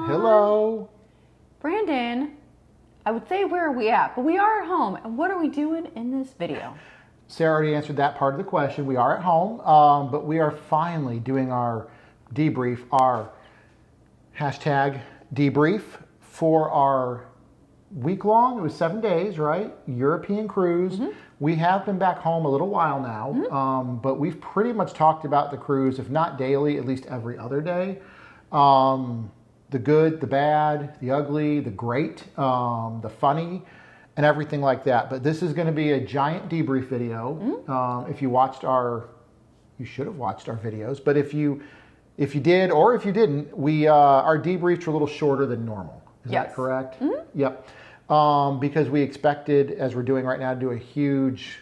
Hello. Brandon, I would say where are we at, but we are at home. And what are we doing in this video? Sarah already answered that part of the question. We are at home, but we are finally doing our debrief, our hashtag debrief for our week-long, it was 7 days, right? European cruise. Mm-hmm. We have been back home a little while now, mm-hmm. But we've pretty much talked about the cruise, if not daily, at least every other day. The good, the bad, the ugly, the great, the funny, and everything like that. But this is going to be a giant debrief video. Mm-hmm. If you watched you should have watched our videos. But if you did or if you didn't, our debriefs were a little shorter than normal. Is that correct? Mm-hmm. Yep. Because we expected, as we're doing right now, to do a huge,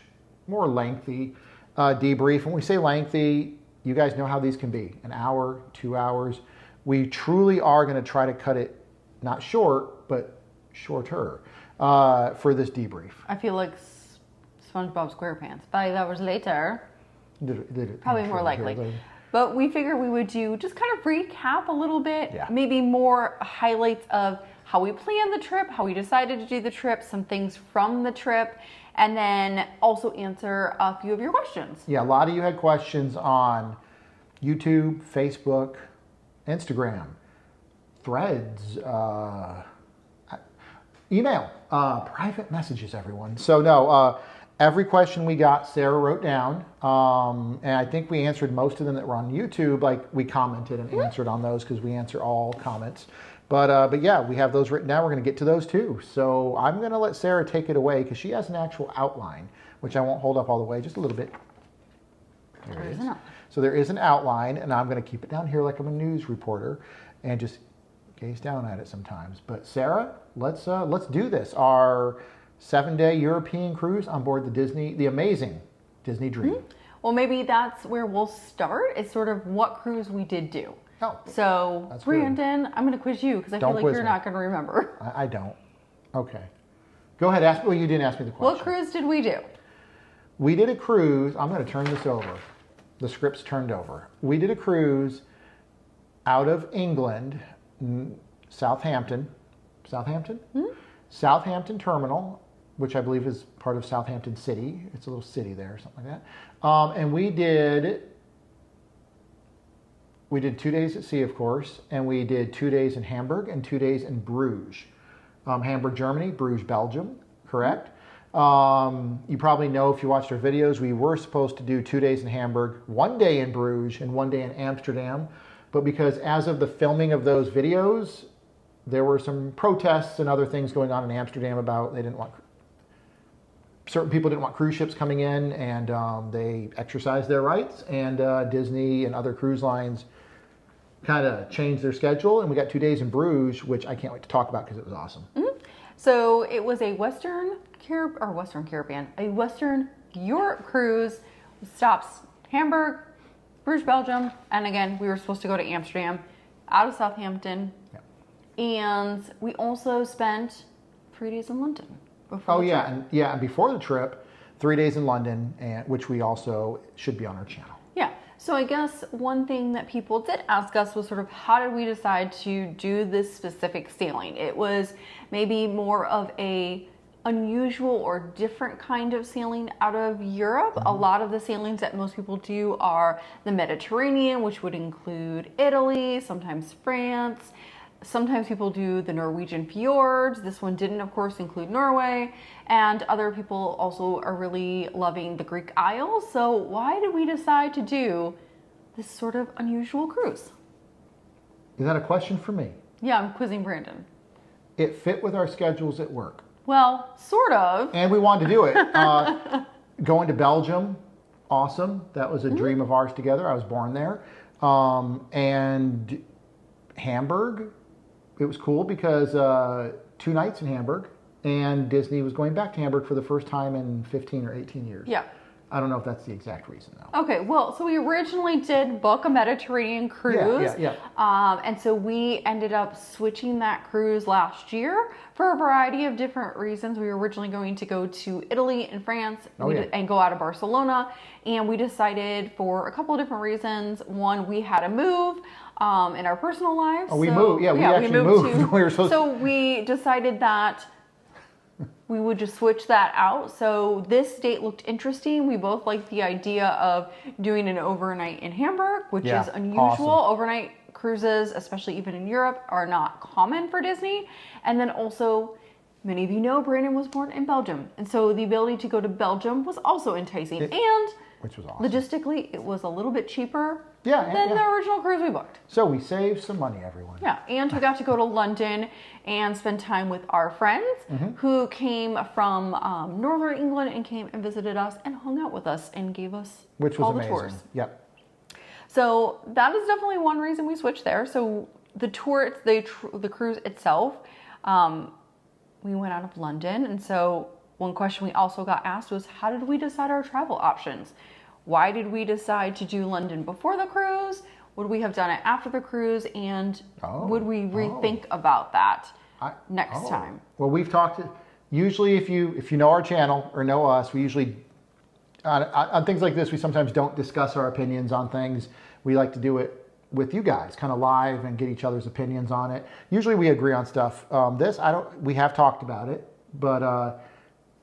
more lengthy debrief. When we say lengthy, you guys know how these can be. An hour, 2 hours. We truly are going to try to cut it, not short, but shorter for this debrief. I feel like SpongeBob SquarePants. 5 hours later. Probably more likely. But we figured we would do just kind of recap a little bit, maybe more highlights of how we planned the trip, how we decided to do the trip, some things from the trip, and then also answer a few of your questions. Yeah, a lot of you had questions on YouTube, Facebook, Instagram, Threads, email, private messages, everyone. So no, every question we got, Sarah wrote down, and I think we answered most of them that were on YouTube. Like we commented and answered on those because we answer all comments. But yeah, we have those written down. We're going to get to those too. So I'm going to let Sarah take it away because she has an actual outline, which I won't hold up all the way, just a little bit. There it is. So there is an outline, and I'm going to keep it down here like I'm a news reporter and just gaze down at it sometimes. But Sarah, let's do this. Our 7-day European cruise on board the amazing Disney Dream. Mm-hmm. Well, maybe that's where we'll start. It's sort of what cruise we did do. Oh, so Brandon, I'm going to quiz you because I feel like you're not going to remember. I don't. Okay. Go ahead. Ask me. Well, you didn't ask me the question. What cruise did we do? We did a cruise. I'm going to turn this over. The script's turned over. We did a cruise out of England, Southampton. Southampton? Mm-hmm. Southampton Terminal, which I believe is part of Southampton City. It's a little city there or something like that. And we did 2 days at sea, of course, and we did 2 days in Hamburg and 2 days in Bruges. Hamburg, Germany, Bruges, Belgium, correct? You probably know if you watched our videos, we were supposed to do 2 days in Hamburg, 1 day in Bruges, and 1 day in Amsterdam. But because as of the filming of those videos, there were some protests and other things going on in Amsterdam about certain people didn't want cruise ships coming in, and they exercised their rights, and Disney and other cruise lines kind of changed their schedule, and we got 2 days in Bruges, which I can't wait to talk about because it was awesome. Mm-hmm. So it was a Western Europe cruise. Stops Hamburg, Bruges, Belgium, and again, we were supposed to go to Amsterdam, out of Southampton, and we also spent 3 days in London. And before the trip, 3 days in London, which we also should be on our channel. Yeah. So I guess one thing that people did ask us was sort of how did we decide to do this specific sailing? It was maybe more of a unusual or different kind of sailing out of Europe. Mm-hmm. A lot of the sailings that most people do are the Mediterranean, which would include Italy, sometimes France. Sometimes people do the Norwegian fjords. This one didn't, of course, include Norway. And other people also are really loving the Greek Isles. So why did we decide to do this sort of unusual cruise? Is that a question for me? Yeah, I'm quizzing Brandon. It fit with our schedules at work. Well, sort of. And we wanted to do it. Going to Belgium, awesome. That was a dream of ours together. I was born there. And Hamburg. It was cool because 2 nights in Hamburg, and Disney was going back to Hamburg for the first time in 15 or 18 years. Yeah. I don't know if that's the exact reason, though. Okay, well, so we originally did book a Mediterranean cruise. And so we ended up switching that cruise last year for a variety of different reasons. We were originally going to go to Italy and France and go out of Barcelona. And we decided for a couple of different reasons. One, we had to move. in our personal lives. Oh, we moved. Yeah, we actually moved. Too. We were supposed so we decided that we would just switch that out. So this date looked interesting. We both liked the idea of doing an overnight in Hamburg, which is unusual. Awesome. Overnight cruises, especially even in Europe, are not common for Disney. And then also, many of you know Brandon was born in Belgium. And so the ability to go to Belgium was also enticing. Which was awesome. Logistically, it was a little bit cheaper than the original cruise we booked. So we saved some money, everyone. Yeah, and we got to go to London and spend time with our friends who came from Northern England and came and visited us and hung out with us and gave us all the tours. Yep. So that is definitely one reason we switched there. So the tour, the cruise itself, we went out of London. And so one question we also got asked was, how did we decide our travel options? Why did we decide to do London before the cruise? Would we have done it after the cruise? And would we rethink about that next time? Well, we've talked, usually if you know our channel or know us, we usually, on things like this, we sometimes don't discuss our opinions on things. We like to do it with you guys, kind of live, and get each other's opinions on it. Usually we agree on stuff. We have talked about it, but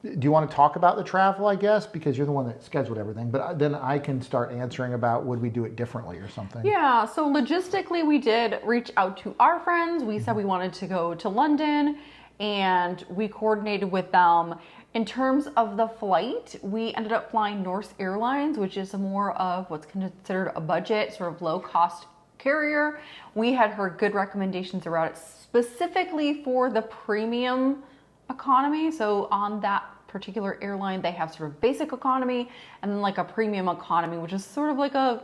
do you want to talk about the travel, I guess? Because you're the one that scheduled everything. But then I can start answering about would we do it differently or something. Yeah, so logistically we did reach out to our friends. We said we wanted to go to London, and we coordinated with them. In terms of the flight, we ended up flying Norse Airlines, which is more of what's considered a budget, sort of low-cost carrier. We had heard good recommendations around it, specifically for the premium economy. So on that particular airline, they have sort of basic economy and then like a premium economy, which is sort of like a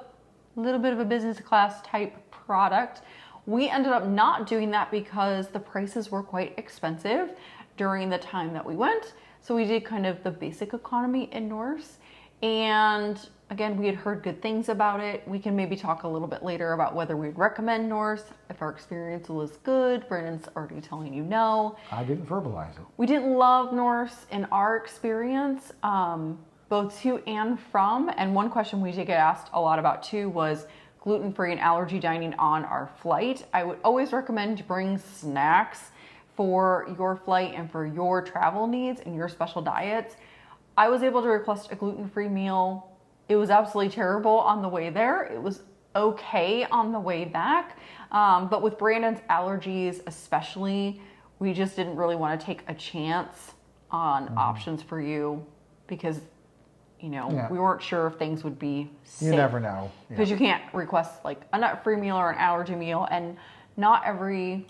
little bit of a business class type product. We ended up not doing that because the prices were quite expensive during the time that we went. So we did kind of the basic economy in Norse. And again, we had heard good things about it. We can maybe talk a little bit later about whether we'd recommend Norse, if our experience was good. Brandon's already telling you no. I didn't verbalize it. We didn't love Norse in our experience, both to and from. And one question we did get asked a lot about too was gluten-free and allergy dining on our flight. I would always recommend to bring snacks for your flight and for your travel needs and your special diets. I was able to request a gluten-free meal. It was absolutely terrible on the way there. It was okay on the way back. But with Brandon's allergies especially, we just didn't really want to take a chance on options for you because, we weren't sure if things would be safe. You never know. Because you can't request like a nut-free meal or an allergy meal, and not every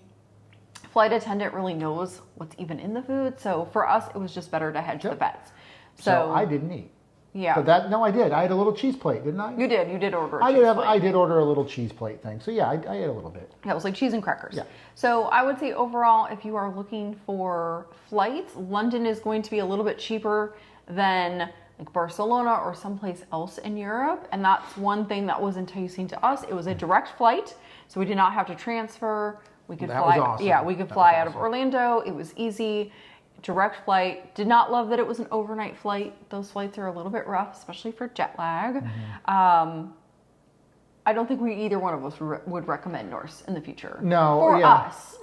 flight attendant really knows what's even in the food. So for us, it was just better to hedge the bets. So I didn't eat. Yeah. But I did. I had a little cheese plate, didn't I? You did. You did order a cheese plate. I did order a little cheese plate thing. So yeah, I ate a little bit. Yeah, it was like cheese and crackers. Yeah. So I would say overall, if you are looking for flights, London is going to be a little bit cheaper than like Barcelona or someplace else in Europe. And that's one thing that was enticing to us. It was a direct flight, so we did not have to transfer. We could fly. Was awesome. Yeah, we could fly out of Orlando. It was easy. Direct flight. Did not love that it was an overnight flight. Those flights are a little bit rough, especially for jet lag. I don't think either one of us would recommend Norse in the future. No.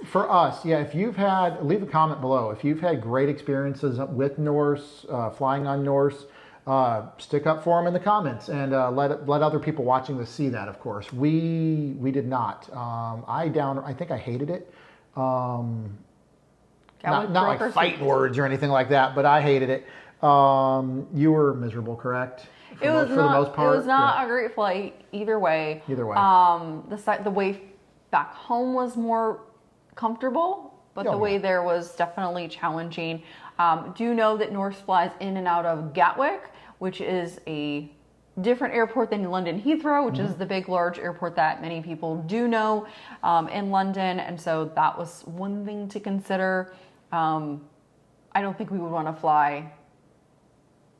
For us, yeah. If you've leave a comment below. If you've had great experiences with Norse, flying on Norse, stick up for them in the comments and let other people watching this see that. Of course, we did not. I think I hated it. Not like fighting words or anything like that, but I hated it. You were miserable, correct? For the most part. It was not a great flight either way. Either way. The way back home was more comfortable, but the way there was definitely challenging. Do know that Norse flies in and out of Gatwick, which is a different airport than London Heathrow, which is the big, large airport that many people do know in London. And so that was one thing to consider. I don't think we would want to fly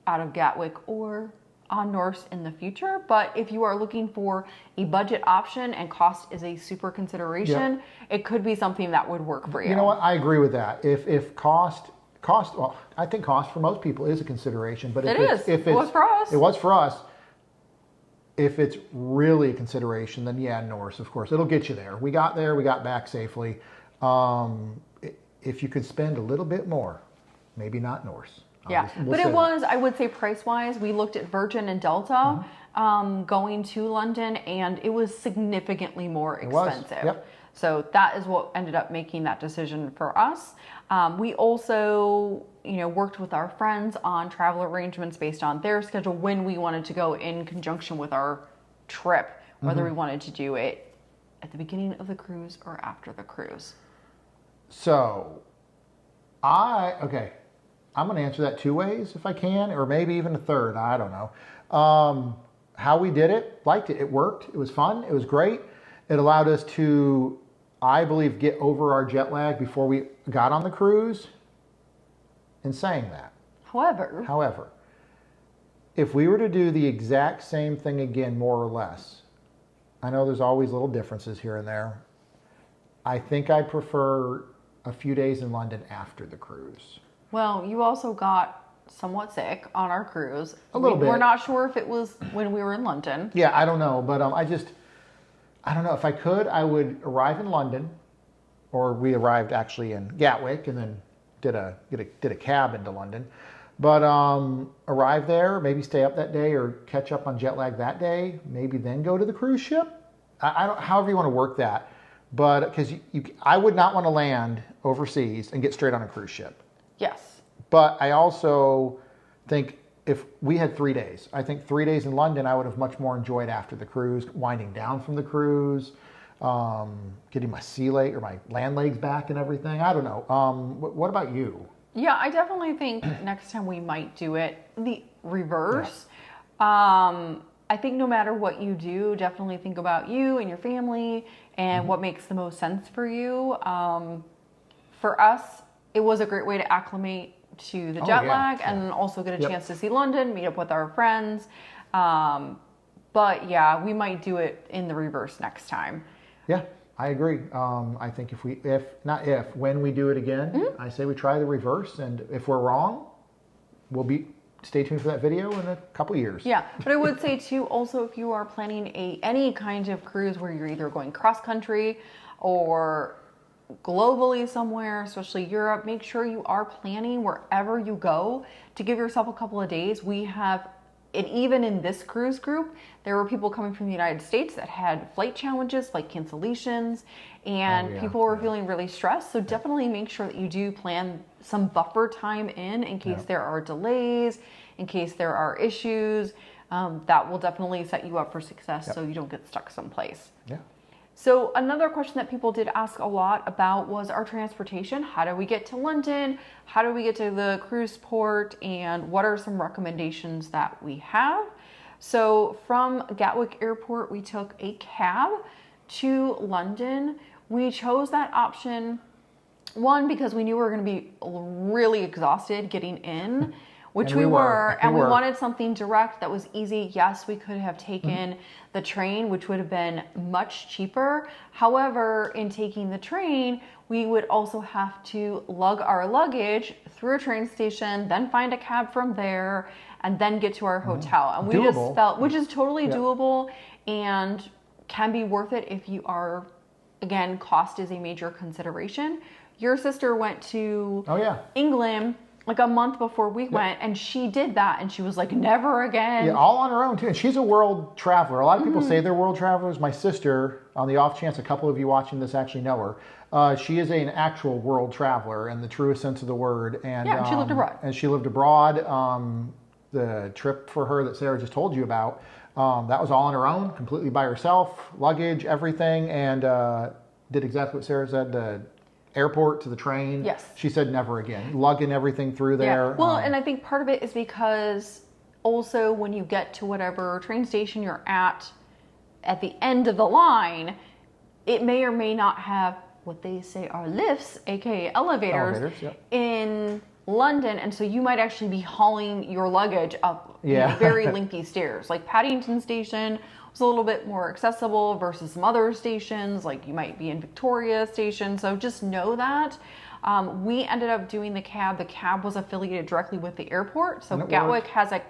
out of Gatwick or on Norse in the future. But if you are looking for a budget option and cost is a super consideration, it could be something that would work for you. You know what? I agree with that. If cost, well, I think cost for most people is a consideration. But it was for us. It was for us. If it's really a consideration, then yeah, Norse, of course. It'll get you there. We got there, we got back safely. If you could spend a little bit more, maybe not Norse. Yeah, but it was, I would say price-wise, we looked at Virgin and Delta going to London, and it was significantly more expensive. Yep. So that is what ended up making that decision for us. We also, worked with our friends on travel arrangements based on their schedule when we wanted to go in conjunction with our trip, whether we wanted to do it at the beginning of the cruise or after the cruise. So, I'm going to answer that 2 ways if I can, or maybe even a third. I don't know. How we did it, liked it. It worked. It was fun. It was great. It allowed us to, I believe, get over our jet lag before we got on the cruise. In saying that, however, if we were to do the exact same thing again, more or less, I know there's always little differences here and there. I think I prefer a few days in London after the cruise. Well, you also got somewhat sick on our cruise. A little bit. We're not sure if it was when we were in London. Yeah, I don't know, but I don't know. If I could, I would arrive in London, or we arrived actually in Gatwick, and then did a cab into London. But arrive there, maybe stay up that day, or catch up on jet lag that day. Maybe then go to the cruise ship. I don't. However you want to work that, but because I would not want to land overseas and get straight on a cruise ship. Yes. But I also think if we had 3 days, I think 3 days in London, I would have much more enjoyed after the cruise, winding down from the cruise, getting my sea leg or my land legs back and everything. I don't know. What about you? Yeah, I definitely think next time we might do it the reverse. Yeah. I think no matter what you do, definitely think about you and your family and what makes the most sense for you. For us, it was a great way to acclimate to the jet lag and also get a chance to see London, meet up with our friends. But yeah, we might do it in the reverse next time. Yeah, I agree. I think when we do it again, I say we try the reverse, and if we're wrong, stay tuned for that video in a couple years. Yeah, but I would say too, also if you are planning any kind of cruise where you're either going cross country or globally somewhere, especially Europe, make sure you are planning wherever you go to give yourself a couple of days. And even in this cruise group, there were people coming from the United States that had flight challenges like cancellations, and people were feeling really stressed. So definitely make sure that you do plan some buffer time in case there are delays, in case there are issues. That will definitely set you up for success so you don't get stuck someplace. Yeah. So another question that people did ask a lot about was our transportation. How do we get to London? How do we get to the cruise port? And what are some recommendations that we have? So from Gatwick Airport, we took a cab to London. We chose that option, one, because we knew we were going to be really exhausted getting in, which we were, and we wanted something direct that was easy. Yes, we could have taken the train, which would have been much cheaper. However, in taking the train, we would also have to lug our luggage through a train station, then find a cab from there, and then get to our hotel. And we just felt, which is totally doable and can be worth it if you are, again, cost is a major consideration. Your sister went to England like a month before we went, and she did that, and she was like, never again. Yeah, all on her own too. And she's a world traveler. A lot of people say they're world travelers. My sister, on the off chance a couple of you watching this actually know her, she is an actual world traveler in the truest sense of the word. And she lived abroad. And she lived abroad. The trip for her that Sarah just told you about, that was all on her own, completely by herself, luggage, everything, and did exactly what Sarah said. The airport to the train. Yes. She said never again. Lugging everything through there. Yeah. Well, and I think part of it is because also when you get to whatever train station you're at the end of the line, it may or may not have what they say are lifts, aka elevators in London, and so you might actually be hauling your luggage up very lengthy stairs. Like Paddington Station was a little bit more accessible versus some other stations, like you might be in Victoria Station, so just know that. We ended up doing the cab. The cab was affiliated directly with the airport, so Gatwick has a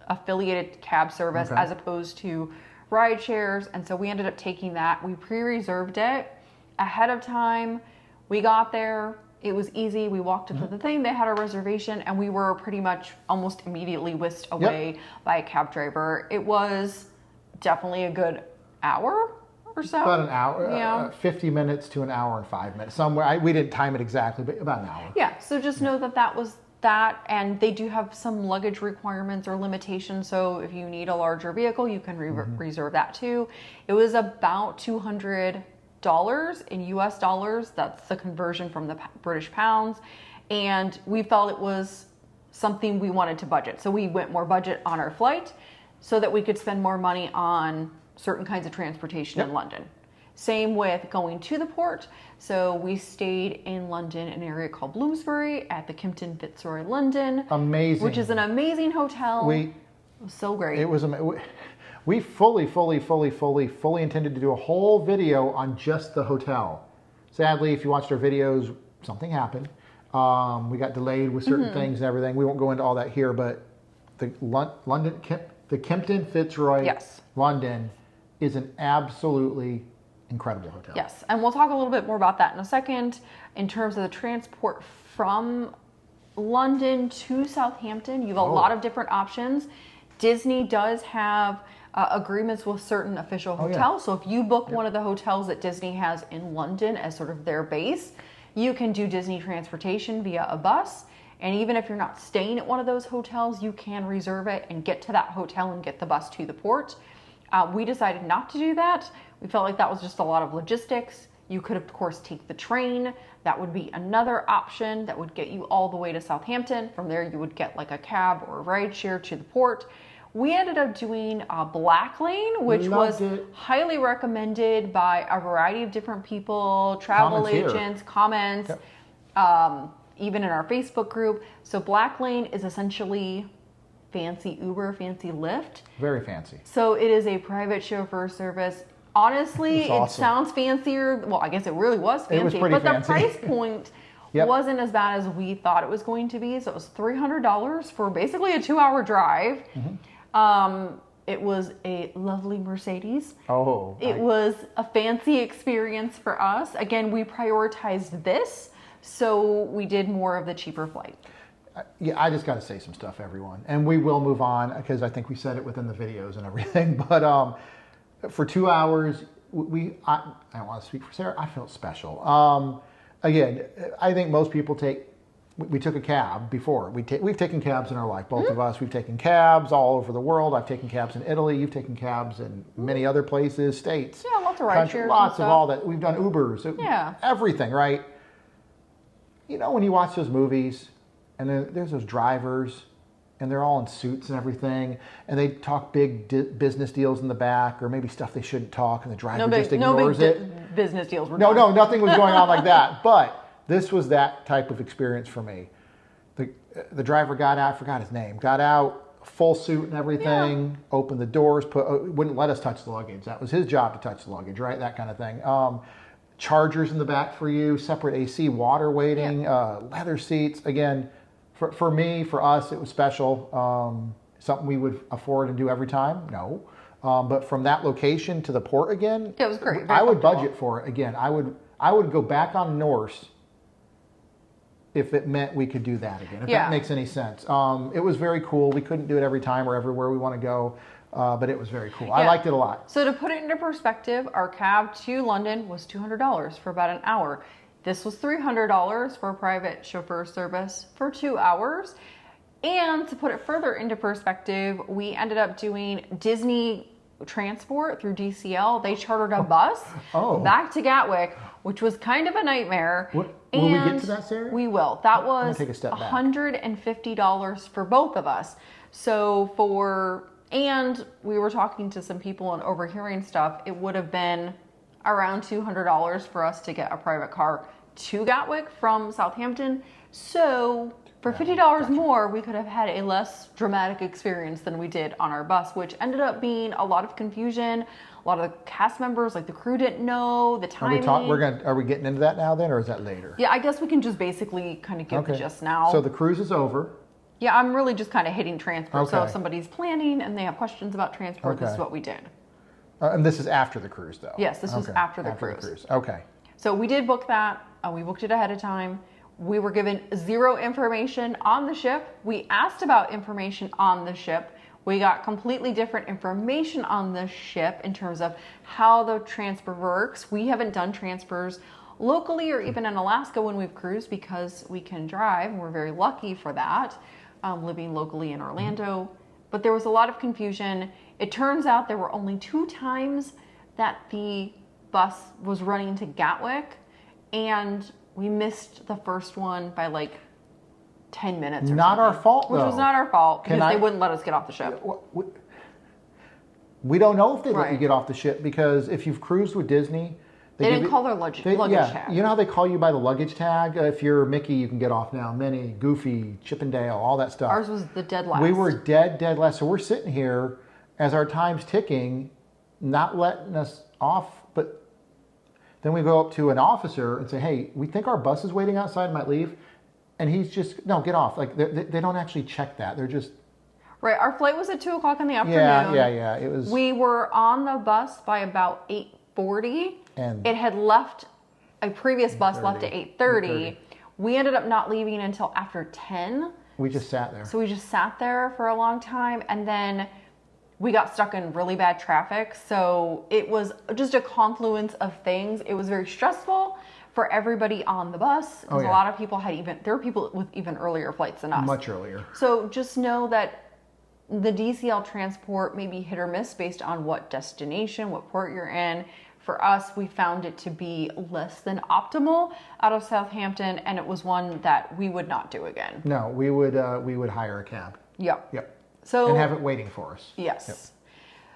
affiliated cab service as opposed to ride shares. And so we ended up taking that. We pre-reserved it ahead of time. We got there. It was easy. We walked up to the thing. They had a reservation, and we were pretty much almost immediately whisked away by a cab driver. It was definitely a good hour or so. About an hour, Yeah. 50 minutes to an hour and 5 minutes. Somewhere, we didn't time it exactly, but about an hour. Yeah, so just know that that was that, and they do have some luggage requirements or limitations, so if you need a larger vehicle, you can reserve that too. It was about $200 in US dollars. That's the conversion from the British pounds, and we felt it was something we wanted to budget. So we went more budget on our flight so that we could spend more money on certain kinds of transportation in London. Same with going to the port. So we stayed in London, an area called Bloomsbury at the Kimpton Fitzroy London. Amazing. Which is an amazing hotel. It was so great. It was we fully intended to do a whole video on just the hotel. Sadly, if you watched our videos, something happened. We got delayed with certain things and everything. We won't go into all that here, but the Kimpton Fitzroy London is an absolutely incredible hotel. Yes, and we'll talk a little bit more about that in a second. In terms of the transport from London to Southampton, you have a lot of different options. Disney does have agreements with certain official hotels. So if you book one of the hotels that Disney has in London as sort of their base, you can do Disney transportation via a bus. And even if you're not staying at one of those hotels, you can reserve it and get to that hotel and get the bus to the port. We decided not to do that. We felt like that was just a lot of logistics. You could, of course, take the train. That would be another option that would get you all the way to Southampton. From there, you would get like a cab or a ride share to the port. We ended up doing Black Lane, which was highly recommended by a variety of different people, travel agents, comments, even in our Facebook group. So Black Lane is essentially fancy Uber, fancy Lyft. Very fancy. So it is a private chauffeur service. Honestly, it sounds fancier. Well, I guess it really was fancy. It was pretty fancy. The price point wasn't as bad as we thought it was going to be. So it was $300 for basically a 2-hour drive. It was a lovely Mercedes. It was a fancy experience for us. Again, we prioritized this, so we did more of the cheaper flight. Yeah, I just got to say some stuff, everyone. And we will move on because I think we said it within the videos and everything. But for 2 hours, I don't want to speak for Sarah, I felt special. Again, I think most people we took a cab before. We've taken cabs in our life, both of us. We've taken cabs all over the world. I've taken cabs in Italy. You've taken cabs in many other places, states. Yeah, lots of ride shares. Lots of all that. We've done Ubers. Everything, right? You know, when you watch those movies, and then there's those drivers, and they're all in suits and everything, and they talk big business deals in the back, or maybe stuff they shouldn't talk, and the driver just ignores it. Business deals were No, nothing was going on like that. But this was that type of experience for me. The driver got out, I forgot his name, got out, full suit and everything, opened the doors, wouldn't let us touch the luggage. That was his job to touch the luggage, right? That kind of thing. Chargers in the back for you, separate AC, water waiting, leather seats. Again, for me, for us, it was special. Something we would afford and do every time? No. But from that location to the port again, it was great. I would budget for it again. I would go back on Norse if it meant we could do that again, if that makes any sense. It was very cool. We couldn't do it every time or everywhere we want to go, but it was very cool. I liked it a lot. So to put it into perspective, our cab to London was $200 for about an hour. This was $300 for a private chauffeur service for 2 hours. And to put it further into perspective, we ended up doing Disney transport through DCL. They chartered a bus back to Gatwick, which was kind of a nightmare. Will we get to that, Sarah? We will. That was take a step back. $150 for both of us. So and we were talking to some people and overhearing stuff, it would have been around $200 for us to get a private car to Gatwick from Southampton. So for $50 more, we could have had a less dramatic experience than we did on our bus, which ended up being a lot of confusion. A lot of the cast members, like the crew, didn't know the timing. Are we getting into that now then, or is that later? Yeah, I guess we can just basically kind of give the gist now. So the cruise is over. Yeah, I'm really just kind of hitting transport. So if somebody's planning and they have questions about transport, this is what we did. And this is after the cruise, though. Yes, this was after the After cruise. the cruise. Okay. So we did book that. We booked it ahead of time. We were given zero information on the ship. We asked about information on the ship. We got completely different information on the ship in terms of how the transfer works. We haven't done transfers locally or even in Alaska when we've cruised because we can drive. And we're very lucky for that, living locally in Orlando. But there was a lot of confusion. It turns out there were only 2 times that the bus was running to Gatwick, and we missed the first one by like 10 minutes or Not our something, fault, which though. was not our fault because they wouldn't let us get off the ship. We don't know if they let Right. you get off the ship because if you've cruised with Disney, They didn't call their luggage tag. You know how they call you by the luggage tag? If you're Mickey, you can get off now. Minnie, Goofy, Chippendale, all that stuff. Ours was the dead last. We were dead last. So we're sitting here as our time's ticking, not letting us off. But then we go up to an officer and say, hey, we think our bus is waiting outside, might leave. And he's just, no, get off. Like they don't actually check that. They're just... Right, our flight was at 2 o'clock in the afternoon. Yeah. It was... We were on the bus by about 8:40. And it had left, a previous bus left at 8:30. 8:30. We ended up not leaving until after 10. We just sat there. So we just sat there for a long time, and then we got stuck in really bad traffic. So it was just a confluence of things. It was very stressful for everybody on the bus because a lot of people there were people with even earlier flights than us. Much earlier. So just know that the DCL transport may be hit or miss based on what destination, what port you're in. For us, we found it to be less than optimal out of Southampton, and it was one that we would not do again. No, we would hire a cab. Yep. So and have it waiting for us. Yes. Yep.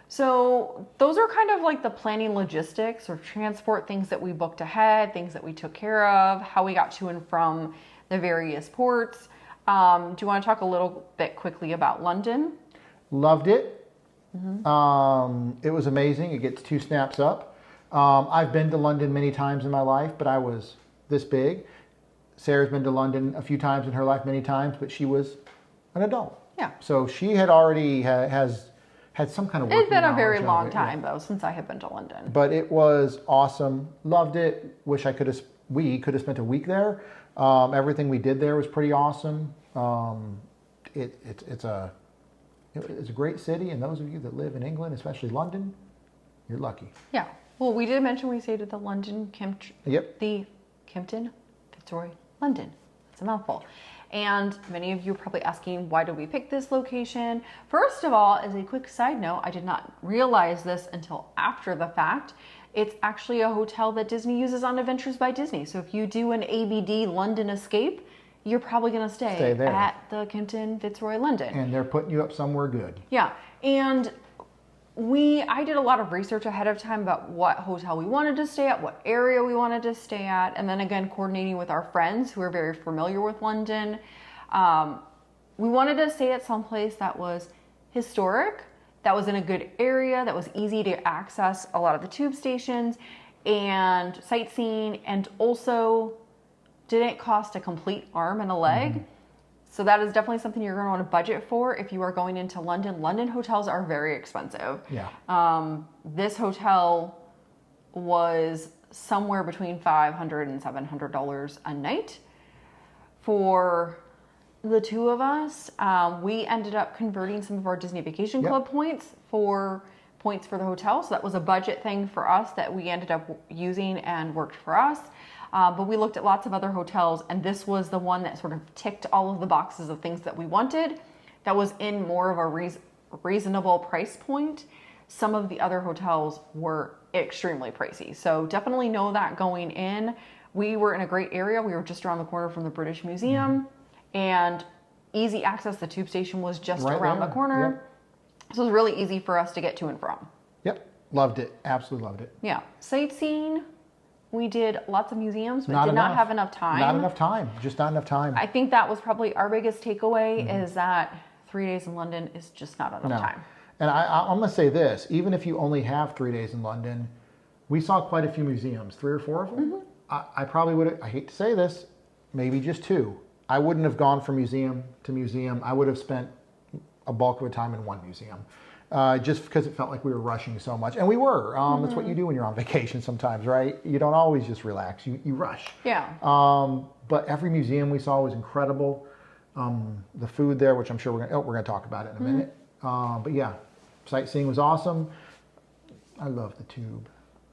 So those are kind of like the planning logistics or transport things that we booked ahead, things that we took care of, how we got to and from the various ports. Do you want to talk a little bit quickly about London? Loved it. It was amazing. It gets 2 snaps up. I've been to London many times in my life, but I was this big. Sarah's been to London a few times in her life, many times, but she was an adult. Yeah. So she had already has had some kind of working It's been a very knowledge of long it, time, though, since I have been to London. But it was awesome. Loved it. Wish we could have spent a week there. Everything we did there was pretty awesome. It's a great city, and those of you that live in England, especially London, you're lucky. Yeah. Well, we did mention we stayed at the the Kimpton Fitzroy London. It's a mouthful. And many of you are probably asking, why did we pick this location? First of all, as a quick side note, I did not realize this until after the fact. It's actually a hotel that Disney uses on Adventures by Disney. So if you do an ABD London escape, you're probably going to stay there at the Kimpton Fitzroy London. And they're putting you up somewhere good. Yeah. And I did a lot of research ahead of time about what hotel we wanted to stay at, what area we wanted to stay at, and then again, coordinating with our friends who are very familiar with London. We wanted to stay at some place that was historic, that was in a good area, that was easy to access a lot of the tube stations and sightseeing, and also didn't cost a complete arm and a leg. Mm-hmm. So that is definitely something you're going to want to budget for if you are going into London. London hotels are very expensive. Yeah. This hotel was somewhere between $500 and $700 a night for the 2 of us. We ended up converting some of our Disney Vacation Club points for points for the hotel. So that was a budget thing for us that we ended up using and worked for us. But we looked at lots of other hotels, and this was the one that sort of ticked all of the boxes of things that we wanted. That was in more of a reasonable price point. Some of the other hotels were extremely pricey. So definitely know that going in. We were in a great area. We were just around the corner from the British Museum, and easy access. The tube station was just around the corner. Yep. So it was really easy for us to get to and from. Yep. Loved it. Absolutely loved it. Yeah. Sightseeing. We did lots of museums, but not not have enough time. Not enough time. Just not enough time. I think that was probably our biggest takeaway is that 3 days in London is just not enough time. And I'm going to say this. Even if you only have 3 days in London, we saw quite a few museums, 3 or 4 of them. I probably would have, I hate to say this, maybe just 2. I wouldn't have gone from museum to museum. I would have spent a bulk of the time in one museum. just because it felt like we were rushing so much. And we were. That's what you do when you're on vacation sometimes, right? You don't always just relax. You rush. Yeah. But every museum we saw was incredible. The food there, which I'm sure we're gonna talk about it in a minute. But yeah, sightseeing was awesome. I love the tube.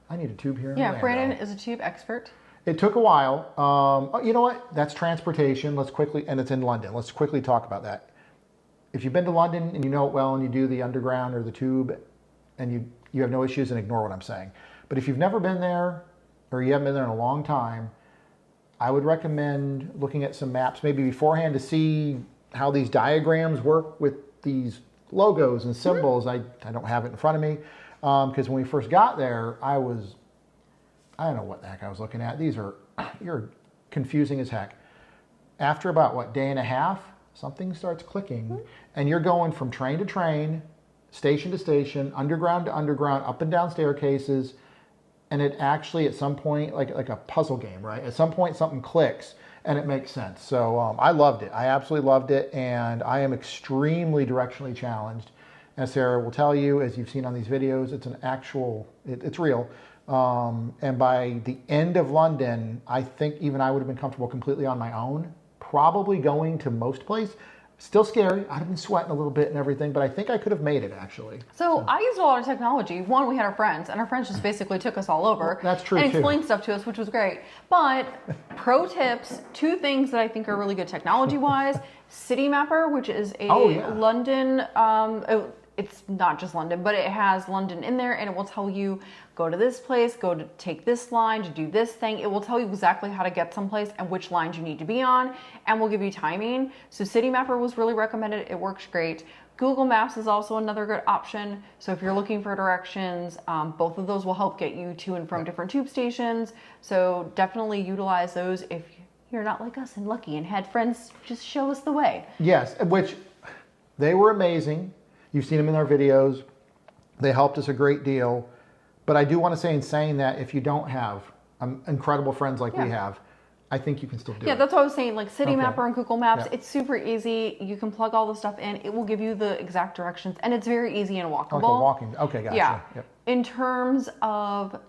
I need a tube here in Orlando. Brandon is a tube expert. It took a while. Oh, you know what? That's transportation. And it's in London. Let's quickly talk about that. If you've been to London and you know it well and you do the underground or the tube and you have no issues, and ignore what I'm saying. But if you've never been there or you haven't been there in a long time, I would recommend looking at some maps maybe beforehand to see how these diagrams work with these logos and symbols. I don't have it in front of me because when we first got there, I don't know what the heck I was looking at. You're confusing as heck. After about, what, day and a half, something starts clicking, and you're going from train to train, station to station, underground to underground, up and down staircases, and it actually, at some point, like a puzzle game, right? At some point, something clicks, and it makes sense. So I loved it. I absolutely loved it, and I am extremely directionally challenged. As Sarah will tell you, as you've seen on these videos, it's real. And by the end of London, I think even I would have been comfortable completely on my own, probably going to most places. Still scary. I'd have been sweating a little bit and everything, but I think I could have made it, actually. So I used a lot of technology. One, we had our friends, and our friends just basically took us all over. Well, that's true, and explained stuff to us, which was great. But pro tips, 2 things that I think are really good technology-wise. City Mapper, which is a London... it's not just London, but it has London in there, and it will tell you, go to this place, go to take this line, to do this thing. It will tell you exactly how to get someplace and which lines you need to be on, and will give you timing. So City Mapper was really recommended. It works great. Google Maps is also another good option. So if you're looking for directions, both of those will help get you to and from different tube stations. So definitely utilize those if you're not like us and lucky and had friends just show us the way. Yes, which they were amazing. You've seen them in our videos. They helped us a great deal. But I do want to say in saying that if you don't have incredible friends like we have, I think you can still do it. Yeah, that's what I was saying. Like City Mapper and Google Maps, it's super easy. You can plug all the stuff in. It will give you the exact directions. And it's very easy and walkable. Okay, walking. Okay, gotcha. Yeah. Yep. In terms of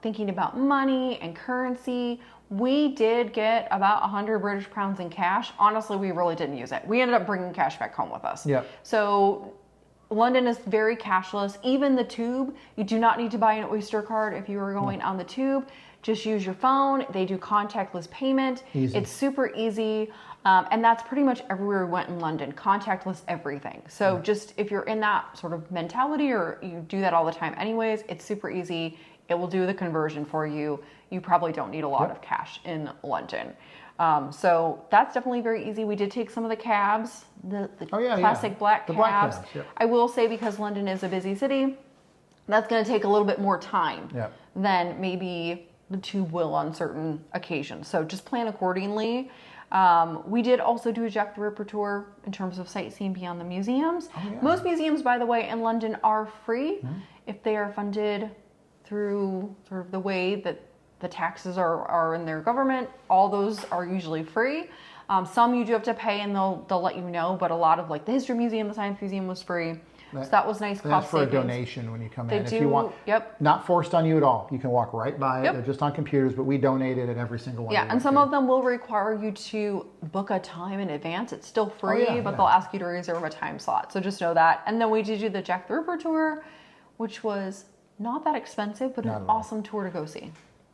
thinking about money and currency, we did get about 100 British pounds in cash. Honestly, we really didn't use it. We ended up bringing cash back home with us. Yep. So London is very cashless. Even the tube, you do not need to buy an Oyster card if you are going on the tube. Just use your phone. They do contactless payment. Easy. It's super easy. And that's pretty much everywhere we went in London. Contactless everything. So just if you're in that sort of mentality or you do that all the time anyways, it's super easy. It will do the conversion for you. You probably don't need a lot of cash in London. So that's definitely very easy. We did take some of the cabs, the classic black cabs. Black cabs, I will say because London is a busy city, that's going to take a little bit more time than maybe the tube will on certain occasions. So just plan accordingly. We did also do a Jack the Ripper tour in terms of sightseeing beyond the museums. Most museums, by the way, in London are free if they are funded through sort of the way that the taxes are in their government. All those are usually free. Some you do have to pay and they'll let you know, but a lot of like the History Museum, the Science Museum was free. So that was nice. That's for a donation when you come in. If you want, yep. Not forced on you at all. You can walk right by it. They're just on computers, but we donated at every single one. Yeah, and some of them will require you to book a time in advance. It's still free, but they'll ask you to reserve a time slot. So just know that. And then we did do the Jack the Ripper tour, which was not that expensive, but an awesome tour to go see.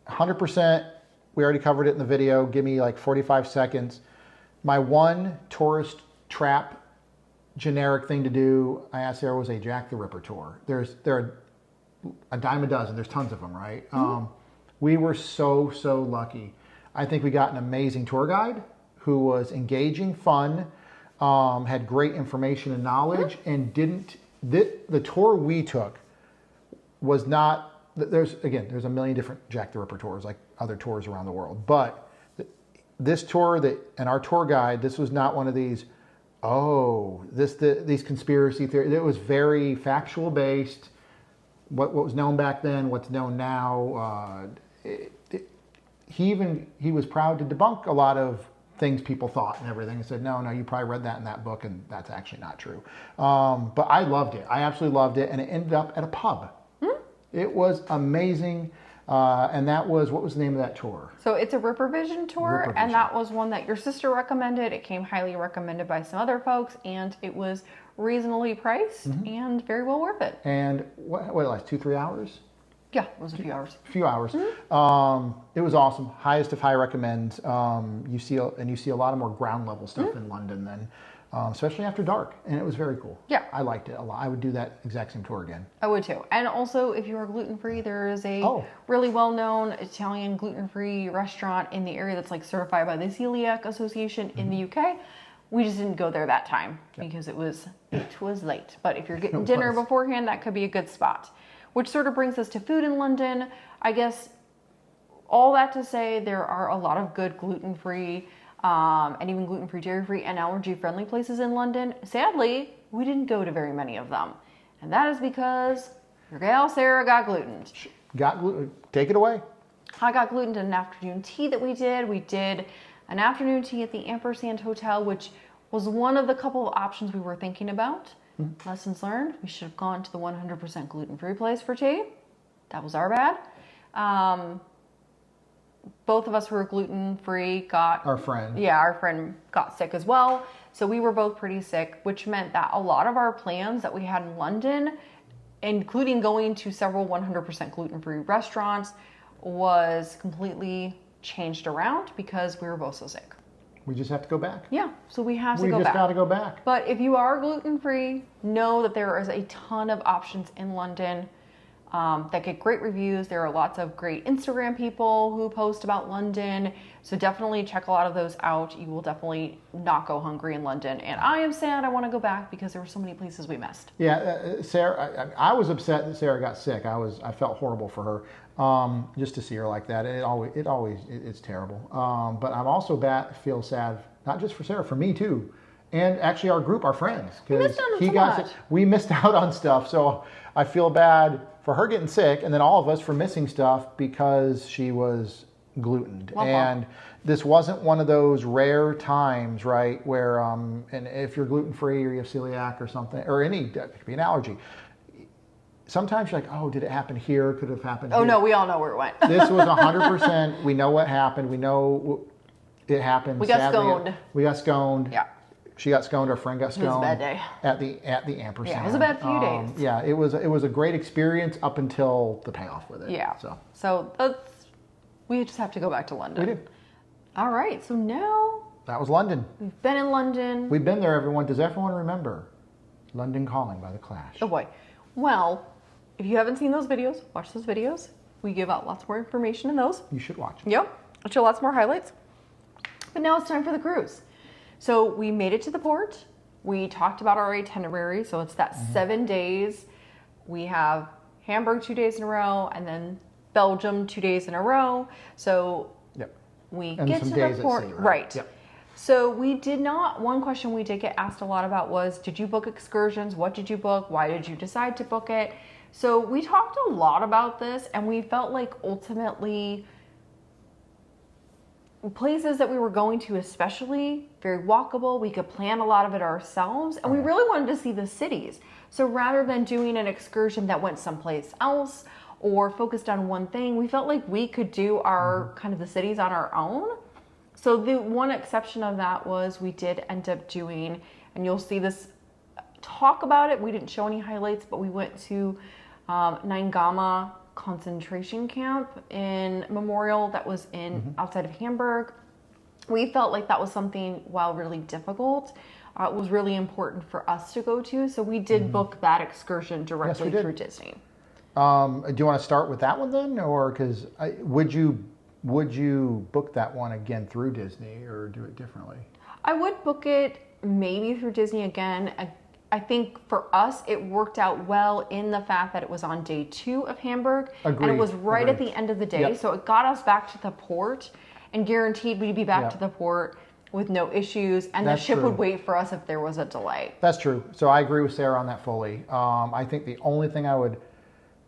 100%. We already covered it in the video. Give me like 45 seconds. My one tourist trap generic thing to do, I asked Sarah, was a Jack the Ripper tour. There are a dime a dozen. There's tons of them, right? We were so lucky. I think we got an amazing tour guide who was engaging, fun, had great information and knowledge, and the tour we took was not, there's a million different Jack the Ripper tours, like other tours around the world. But this tour and our tour guide, this was not one of these, these conspiracy theories. It was very factual based. What was known back then, what's known now. He was proud to debunk a lot of things people thought and everything. I said, no, you probably read that in that book, and that's actually not true. But I loved it. I absolutely loved it, and it ended up at a pub. It was amazing. And that was, what was the name of that tour? So it's a Ripper Vision tour, Ripper and Vision. that was one that your sister recommended. It came highly recommended by some other folks, and it was reasonably priced and very well worth it. And what it last 2-3 hours? Yeah, it was a few hours. A few hours. It was awesome. Highest of high recommends. You see a lot of more ground level stuff in London than, especially after dark, and it was very cool. Yeah, I liked it a lot. I would do that exact same tour again. I would too. And also, if you are gluten free, there is a really well known Italian gluten free restaurant in the area that's like certified by the Celiac Association in the UK. We just didn't go there that time because it was late. But if you're getting dinner beforehand, that could be a good spot. Which sort of brings us to food in London. I guess all that to say, there are a lot of good gluten-free and even gluten-free, dairy-free, and allergy-friendly places in London. Sadly, we didn't go to very many of them. And that is because your gal Sarah got glutened. Got gluten. Take it away. I got glutened in an afternoon tea that we did. We did an afternoon tea at the Ampersand Hotel, which was one of the couple of options we were thinking about. Lessons learned, we should have gone to the 100% gluten-free place for tea. That was our bad. Both of us who were gluten-free got... Our friend. Yeah, our friend got sick as well. So we were both pretty sick, which meant that a lot of our plans that we had in London, including going to several 100% gluten-free restaurants, was completely changed around because we were both so sick. We just have to go back. Yeah, so we have to go back. We just got to go back. But if you are gluten-free, know that there is a ton of options in London that get great reviews. There are lots of great Instagram people who post about London. So definitely check a lot of those out. You will definitely not go hungry in London. And I am sad I want to go back because there were so many places we missed. Yeah, Sarah, I was upset that Sarah got sick. I felt horrible for her. Just to see her like that, it's terrible. But I'm also feel sad, not just for Sarah, for me too, and actually our group, our friends, because we missed out on stuff. So I feel bad for her getting sick, and then all of us for missing stuff because she was glutened. And this wasn't one of those rare times, right, where and if you're gluten free or you have celiac or something, or it could be an allergy. Sometimes you're like, oh, did it happen here? Could it have happened here? Oh, no, we all know where it went. This was 100%. We know what happened. We know it happened. We got sconed. We got sconed. Yeah. She got sconed. Our friend got sconed. It was a bad day. At the Ampersand. Yeah, it was a bad few days. Yeah, it was a great experience up until the payoff with it. Yeah. So we just have to go back to London. We did. All right, so now... That was London. We've been in London. We've been there, everyone. Does everyone remember London Calling by The Clash? Oh, boy. Well... If you haven't seen those videos, watch those videos. We give out lots more information in those. You should watch. Yep. I'll show lots more highlights. But now it's time for the cruise. So we made it to the port. We talked about our itinerary. So it's that 7 days. We have Hamburg 2 days in a row and then Belgium 2 days in a row. So we get to the port. Sea, right. Yep. So we did not, one question we did get asked a lot about was, did you book excursions? What did you book? Why did you decide to book it? So we talked a lot about this, and we felt like ultimately places that we were going to, especially very walkable, we could plan a lot of it ourselves, and we really wanted to see the cities. So rather than doing an excursion that went someplace else or focused on one thing, we felt like we could do our kind of the cities on our own. So the one exception of that was we did end up doing, and you'll see this talk about it. We didn't show any highlights, but we went to Naingama concentration camp in Memorial that was in outside of Hamburg. We felt like that was something, while really difficult, it was really important for us to go to. So we did book that excursion directly through Disney. Do you want to start with that one then, or because would you book that one again through Disney or do it differently? I would book it maybe through Disney again. I think for us, it worked out well in the fact that it was on day 2 of Hamburg. Agreed. And it was right at the end of the day. Yep. So it got us back to the port and guaranteed we'd be back to the port with no issues. And the ship would wait for us if there was a delay. That's true. So I agree with Sarah on that fully. I think the only thing I would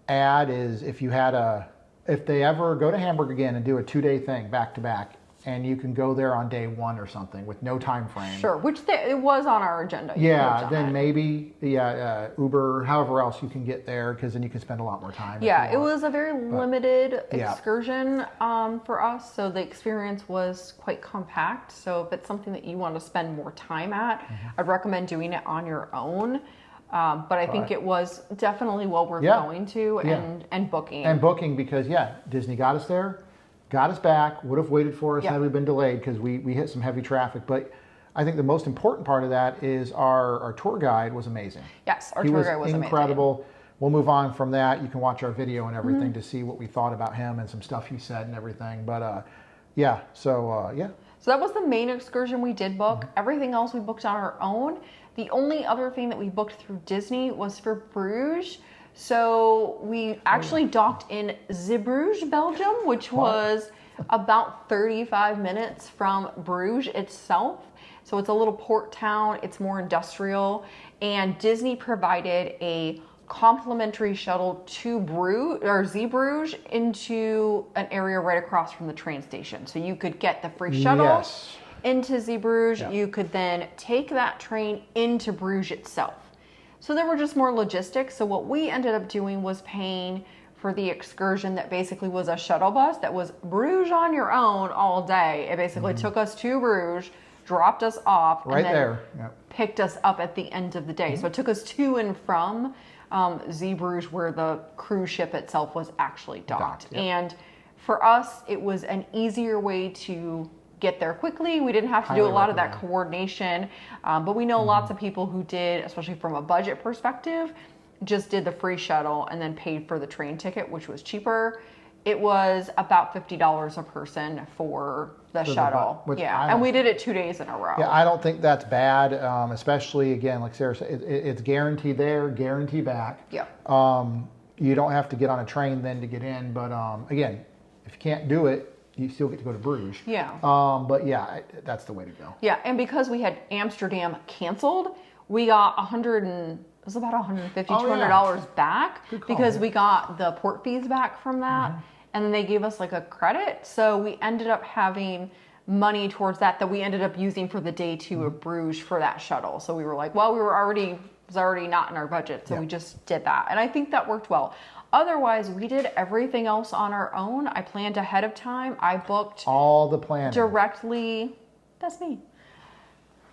add is if they ever go to Hamburg again and do a 2-day thing back to back, and you can go there on day 1 or something with no time frame. Sure, which it was on our agenda. Yeah, then maybe Uber, however else you can get there, because then you can spend a lot more time. Yeah, it was a very limited excursion for us, so the experience was quite compact. So if it's something that you want to spend more time at, I'd recommend doing it on your own. But I think it was definitely well worth going to and booking. And booking because, Disney got us there, got us back, would have waited for us had we been delayed because we hit some heavy traffic. But I think the most important part of that is our tour guide was amazing. Yes, our tour guide was incredible. Amazing. We'll move on from that. You can watch our video and everything to see what we thought about him and some stuff he said and everything. But So that was the main excursion we did book. Everything else we booked on our own. The only other thing that we booked through Disney was for Bruges. So we actually docked in Zeebrugge, Belgium, which was about 35 minutes from Bruges itself. So it's a little port town. It's more industrial. And Disney provided a complimentary shuttle to Zeebrugge into an area right across from the train station. So you could get the free shuttle into Zeebrugge. You could then take that train into Bruges itself. So there were just more logistics. So what we ended up doing was paying for the excursion that basically was a shuttle bus that was Bruges on your own all day. It basically took us to Bruges, dropped us off, and then picked us up at the end of the day. So it took us to and from Zeebrugge, where the cruise ship itself was actually docked. And for us, it was an easier way to get there quickly. We didn't have to do a lot of that coordination, but we know lots of people who did, especially from a budget perspective, just did the free shuttle and then paid for the train ticket, which was cheaper. It was about $50 a person for the shuttle. And we did it 2 days in a row. Yeah, I don't think that's bad, especially, again, like Sarah said, it's guaranteed there, guaranteed back. Yeah. You don't have to get on a train then to get in, but again, if you can't do it, you still get to go to Bruges. Yeah. But yeah, that's the way to go. Yeah, and because we had Amsterdam canceled, we got $150, $200 back because we got the port fees back from that. And then they gave us like a credit. So we ended up having money towards that we ended up using for the day 2 of Bruges for that shuttle. So we were like, well, it was already not in our budget. So we just did that. And I think that worked well. Otherwise, we did everything else on our own. I planned ahead of time. I booked all the planning directly. That's me.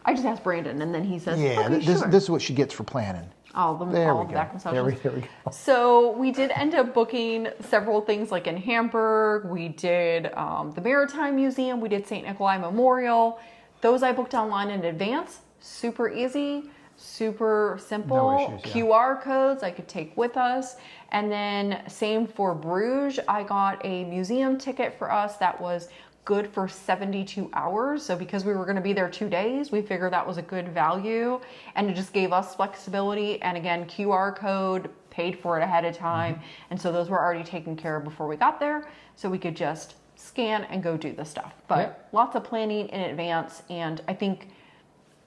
I just asked Brandon, and then he says, this is what she gets for planning. All the back concessions. There we go. So we did end up booking several things, like in Hamburg. We did the Maritime Museum. We did St. Nikolai Memorial. Those I booked online in advance. Super easy. Super simple. No issues, QR codes I could take with us. And then same for Bruges. I got a museum ticket for us that was good for 72 hours. So because we were going to be there 2 days, we figured that was a good value. And it just gave us flexibility. And again, QR code, paid for it ahead of time. And so those were already taken care of before we got there. So we could just scan and go do the stuff. But lots of planning in advance. And I think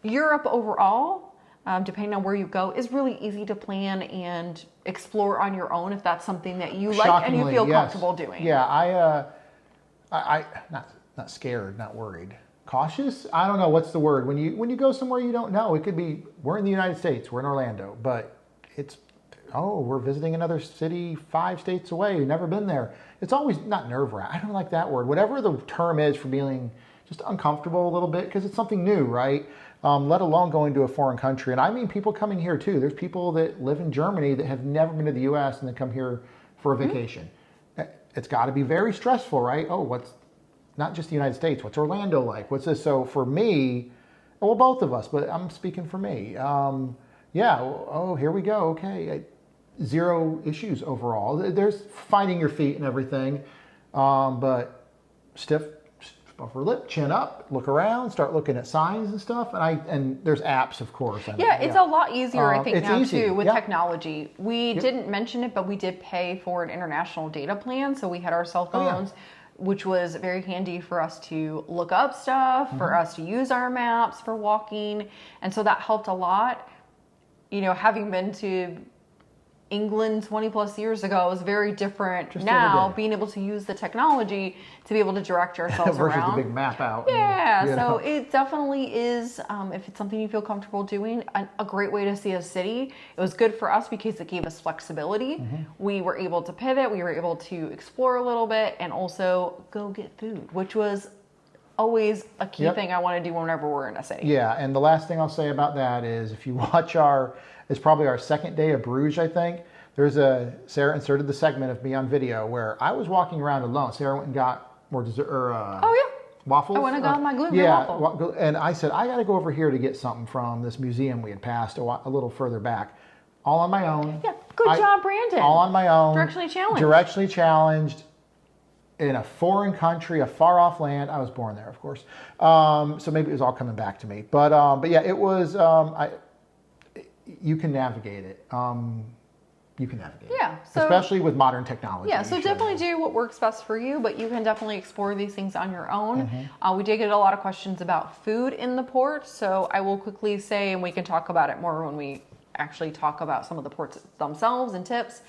Europe overall, depending on where you go, is really easy to plan and explore on your own if that's something that you like and you feel comfortable doing. Yeah, I not scared, not worried. Cautious? I don't know what's the word. When you go somewhere you don't know, it could be we're in the United States, we're in Orlando, but it's we're visiting another city 5 states away. We've never been there. It's always not nerve-wracking. I don't like that word. Whatever the term is for feeling just uncomfortable a little bit because it's something new, right? Let alone going to a foreign country. And I mean people coming here too. There's people that live in Germany that have never been to the U.S. and then come here for a vacation. It's got to be very stressful, right? Oh, what's not just the United States. What's Orlando like? What's this? So for me, well, both of us, but I'm speaking for me. Here we go. Okay. 0 issues overall. There's finding your feet and everything. But stiff upper lip, chin up, look around, start looking at signs and stuff. And there's apps, of course. It's a lot easier, I think, now too, with technology. We didn't mention it, but we did pay for an international data plan. So we had our cell phones, which was very handy for us to look up stuff, for us to use our maps for walking. And so that helped a lot. You know, having been to England 20 plus years ago is very different Just now, every day. being able to use the technology to be able to direct ourselves versus around. the big map out. Yeah, and, so it definitely is, if it's something you feel comfortable doing, a great way to see a city. It was good for us because it gave us flexibility. We were able to pivot, we were able to explore a little bit, and also go get food, which was always a key thing I want to do whenever we're in a city. Yeah, and the last thing I'll say about that is if you watch it's probably our second day of Bruges, I think. Sarah inserted the segment of me on video where I was walking around alone. Sarah went and got more dessert, waffles. I went and got my gluten waffle. And I said, I got to go over here to get something from this museum we had passed a little further back. All on my own. Yeah, good job, Brandon. All on my own. Directionally challenged. In a foreign country, a far off land. I was born there, of course. So maybe it was all coming back to me. But yeah, it was. You can navigate it. Yeah. So, especially with modern technology. Yeah. So definitely do what works best for you, but you can definitely explore these things on your own. We did get a lot of questions about food in the port, so I will quickly say, and we can talk about it more when we actually talk about some of the ports themselves and tips.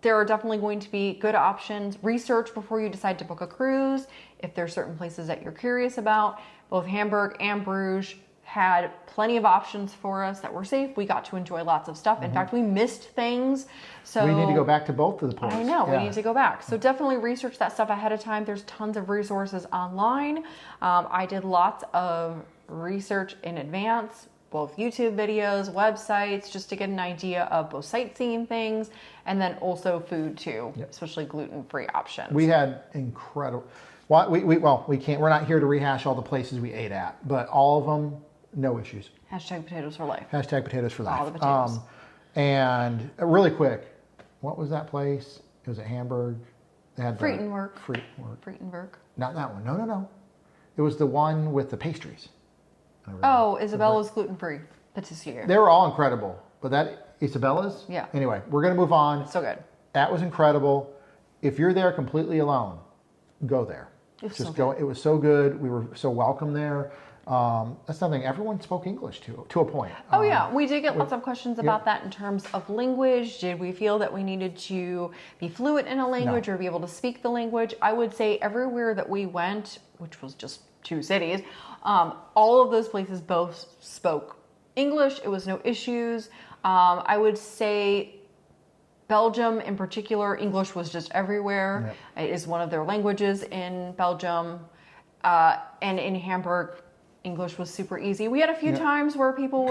There are definitely going to be good options. Research before you decide to book a cruise. If there's certain places that you're curious about, both Hamburg and Bruges had plenty of options for us that were safe. We got to enjoy lots of stuff. In fact, we missed things. So we need to go back to both of the ports. I know, we need to go back. So definitely research that stuff ahead of time. There's tons of resources online. I did lots of research in advance, both YouTube videos, websites, just to get an idea of both sightseeing things and then also food too, especially gluten-free options. We had incredible. Well, we can't. We're not here to rehash all the places we ate at, but all of them, no issues. Hashtag potatoes for life. Hashtag potatoes for life. All the potatoes. And really quick, what was that place? It was at Hamburg. They had Friedenwerk. Friedenwerk. Not that one. No. It was the one with the pastries. Oh, Isabella's gluten-free patisserie. They were all incredible, but that Isabella's? Yeah. Anyway, we're going to move on. So good. That was incredible. If you're there completely alone, go there. It was so good. We were so welcome there. That's something everyone spoke English to a point. Oh yeah, we did get lots of questions about that in terms of language. Did we feel that we needed to be fluent in a language or be able to speak the language? I would say everywhere that we went, which was just 2 cities, all of those places both spoke English. It was no issues. I would say Belgium in particular, English was just everywhere. It is one of their languages in Belgium. And in Hamburg, English was super easy. We had a few times where people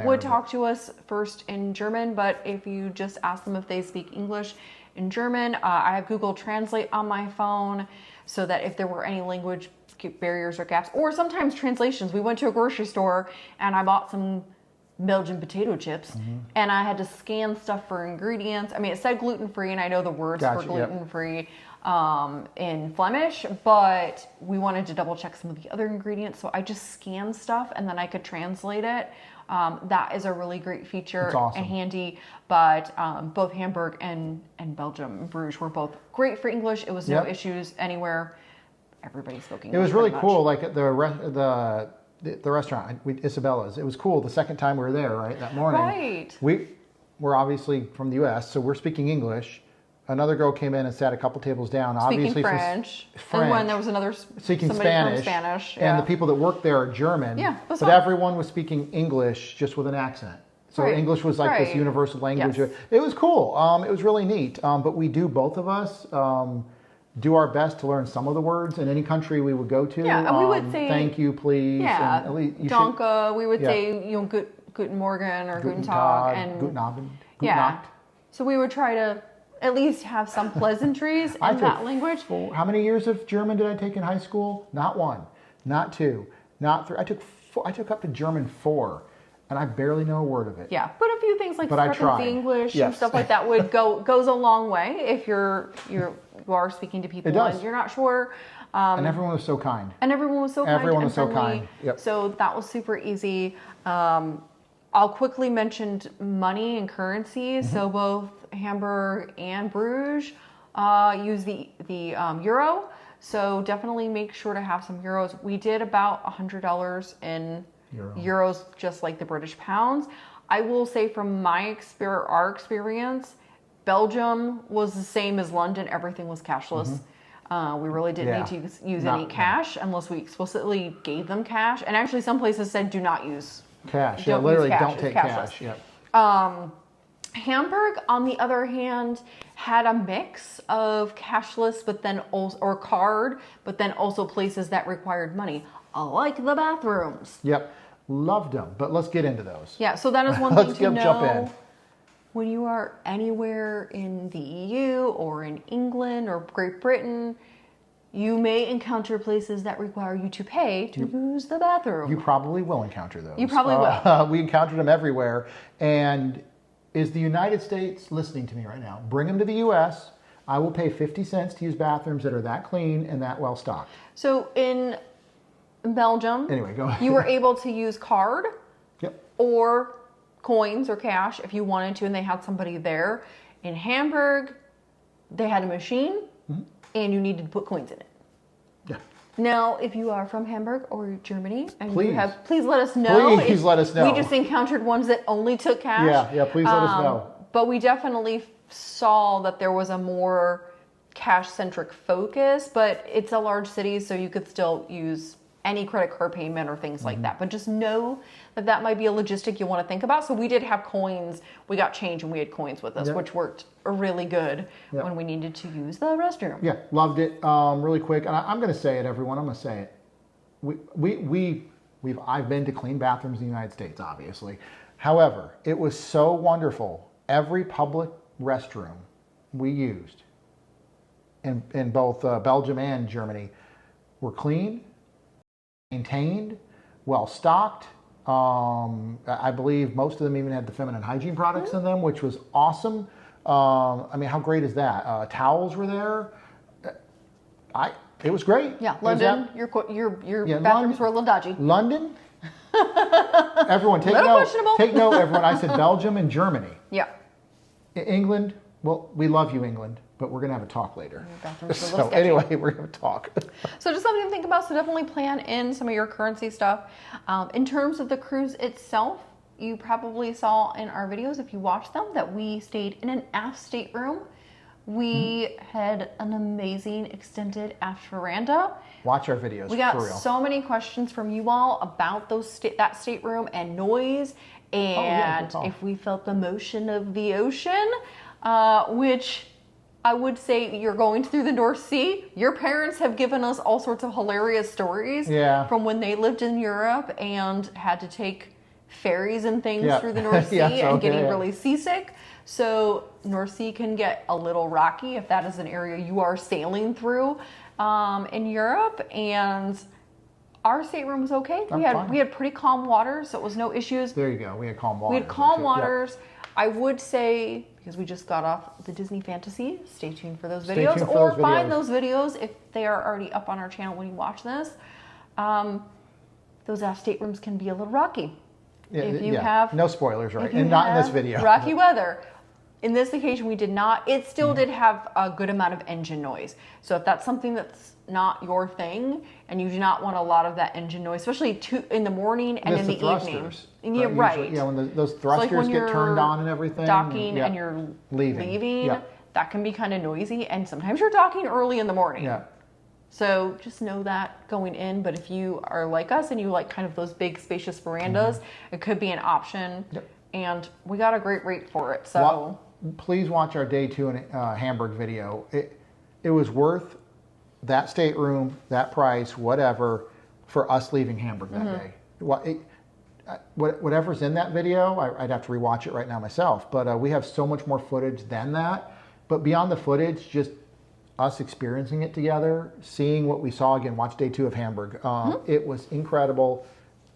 would talk to us first in German, but if you just ask them if they speak English in German, I have Google Translate on my phone so that if there were any language barriers or gaps, or sometimes translations. We went to a grocery store and I bought some Belgian potato chips and I had to scan stuff for ingredients. I mean, it said gluten-free and I know the words for gluten-free in Flemish, but we wanted to double check some of the other ingredients. So I just scanned stuff and then I could translate it. That is a really great feature and handy, but both Hamburg and Belgium, Bruges were both great for English. It was no issues anywhere. Everybody spoke English. It was really cool, like at the restaurant, Isabella's. It was cool the second time we were there, right, that morning. Right. We're obviously from the U.S., so we're speaking English. Another girl came in and sat a couple tables down, speaking obviously French. And when there was another speaking somebody Spanish, from Spanish, and the people that worked there are German. Yeah, but everyone was speaking English just with an accent. So English was like this universal language. Yes. It was cool. It was really neat. But we do, both of us, do our best to learn some of the words in any country we would go to. Yeah, and we would say thank you, please. Yeah, and at least danke. We would say Guten Morgen or Guten Tag and Guten Abend. Guten Nacht. So we would try to at least have some pleasantries in that language. How many years of German did I take in high school? Not 1, not 2, not 3. I took up to German 4. And I barely know a word of it. Yeah, but a few things like discrepancy English and stuff like that goes a long way if you are speaking to people and you're not sure. And everyone was so kind. Everyone was so kind. Yep. So that was super easy. I'll quickly mention money and currency. So both Hamburg and Bruges use the euro. So definitely make sure to have some euros. We did about $100 in euros, just like the British pounds. I will say from our experience, Belgium was the same as London. Everything was cashless. We really didn't need to use any cash unless we explicitly gave them cash. And actually, some places said do not use cash. Yeah, literally don't take cash. Yep. Hamburg, on the other hand, had a mix of cashless, but then also, or card, but then also places that required money, like the bathrooms. Yep. Loved them, but let's get into those. Yeah, so that is one thing to know. Jump in. When you are anywhere in the EU or in England or Great Britain, you may encounter places that require you to pay to use the bathroom. You probably will encounter those. You probably will. We encountered them everywhere. And is the United States listening to me right now? Bring them to the U.S. I will pay 50 cents to use bathrooms that are that clean and that well stocked. So in Belgium, anyway, go ahead. You were able to use card yep. or coins or cash if you wanted to, and they had somebody there. In Hamburg, they had a machine, and you needed to put coins in it. Yeah. Now, if you are from Hamburg or Germany, and please let us know. Please let us know. We just encountered ones that only took cash. Yeah, please let us know. But we definitely saw that there was a more cash-centric focus, but it's a large city, so you could still use any credit card payment or things like that. But just know that that might be a logistic you want to think about. So we did have coins. We got change and we had coins with us, which worked really good when we needed to use the restroom. Yeah, loved it. Really quick, and I'm going to say it, everyone. I'm going to say it. I've been to clean bathrooms in the United States, obviously. However, it was so wonderful. Every public restroom we used in both Belgium and Germany were clean, maintained, well stocked. I believe most of them even had the feminine hygiene products in them, which was awesome. I mean, how great is that? Towels were there. It was great. Yeah, London. Your bathrooms London, were a little dodgy. London. Everyone, take note. Take note, everyone. I said Belgium and Germany. Yeah. England. Well, we love you, England, but we're gonna have a talk later. So anyway, we're gonna talk. So just something to think about. So definitely plan in some of your currency stuff. In terms of the cruise itself, you probably saw in our videos, if you watched them, that we stayed in an aft stateroom. We had an amazing extended aft veranda. Watch our videos. We got for real. so many questions from you all about that stateroom and noise, and if we felt the motion of the ocean, which I would say you're going through the North Sea. Your parents have given us all sorts of hilarious stories from when they lived in Europe and had to take ferries and things through the North Sea and getting really seasick. So North Sea can get a little rocky if that is an area you are sailing through in Europe. And our stateroom was okay. We had pretty calm waters, so it was no issues. There you go. We had calm waters. We had calm waters. Yep. I would say, because we just got off the Disney Fantasy, stay tuned for those videos. Or find those videos if they are already up on our channel when you watch this. Those aft staterooms can be a little rocky. If you have no spoilers, right? And not in this video. Rocky weather. In this occasion, we did not. It still did have a good amount of engine noise. So if that's something that's not your thing, and you do not want a lot of that engine noise, especially in the morning and in the evening. Yeah, right. Yeah, when those thrusters get turned on and everything. Docking and you're leaving, that can be kind of noisy. And sometimes you're docking early in the morning. Yeah. So just know that going in. But if you are like us and you like kind of those big spacious verandas, it could be an option. Yep. And we got a great rate for it. So please watch our day 2 in Hamburg video. It was worth that stateroom, that price, whatever, for us leaving Hamburg that day. Whatever's in that video, I'd have to rewatch it right now myself. But we have so much more footage than that. But beyond the footage, just us experiencing it together, seeing what we saw again. Watch day 2 of Hamburg. It was incredible,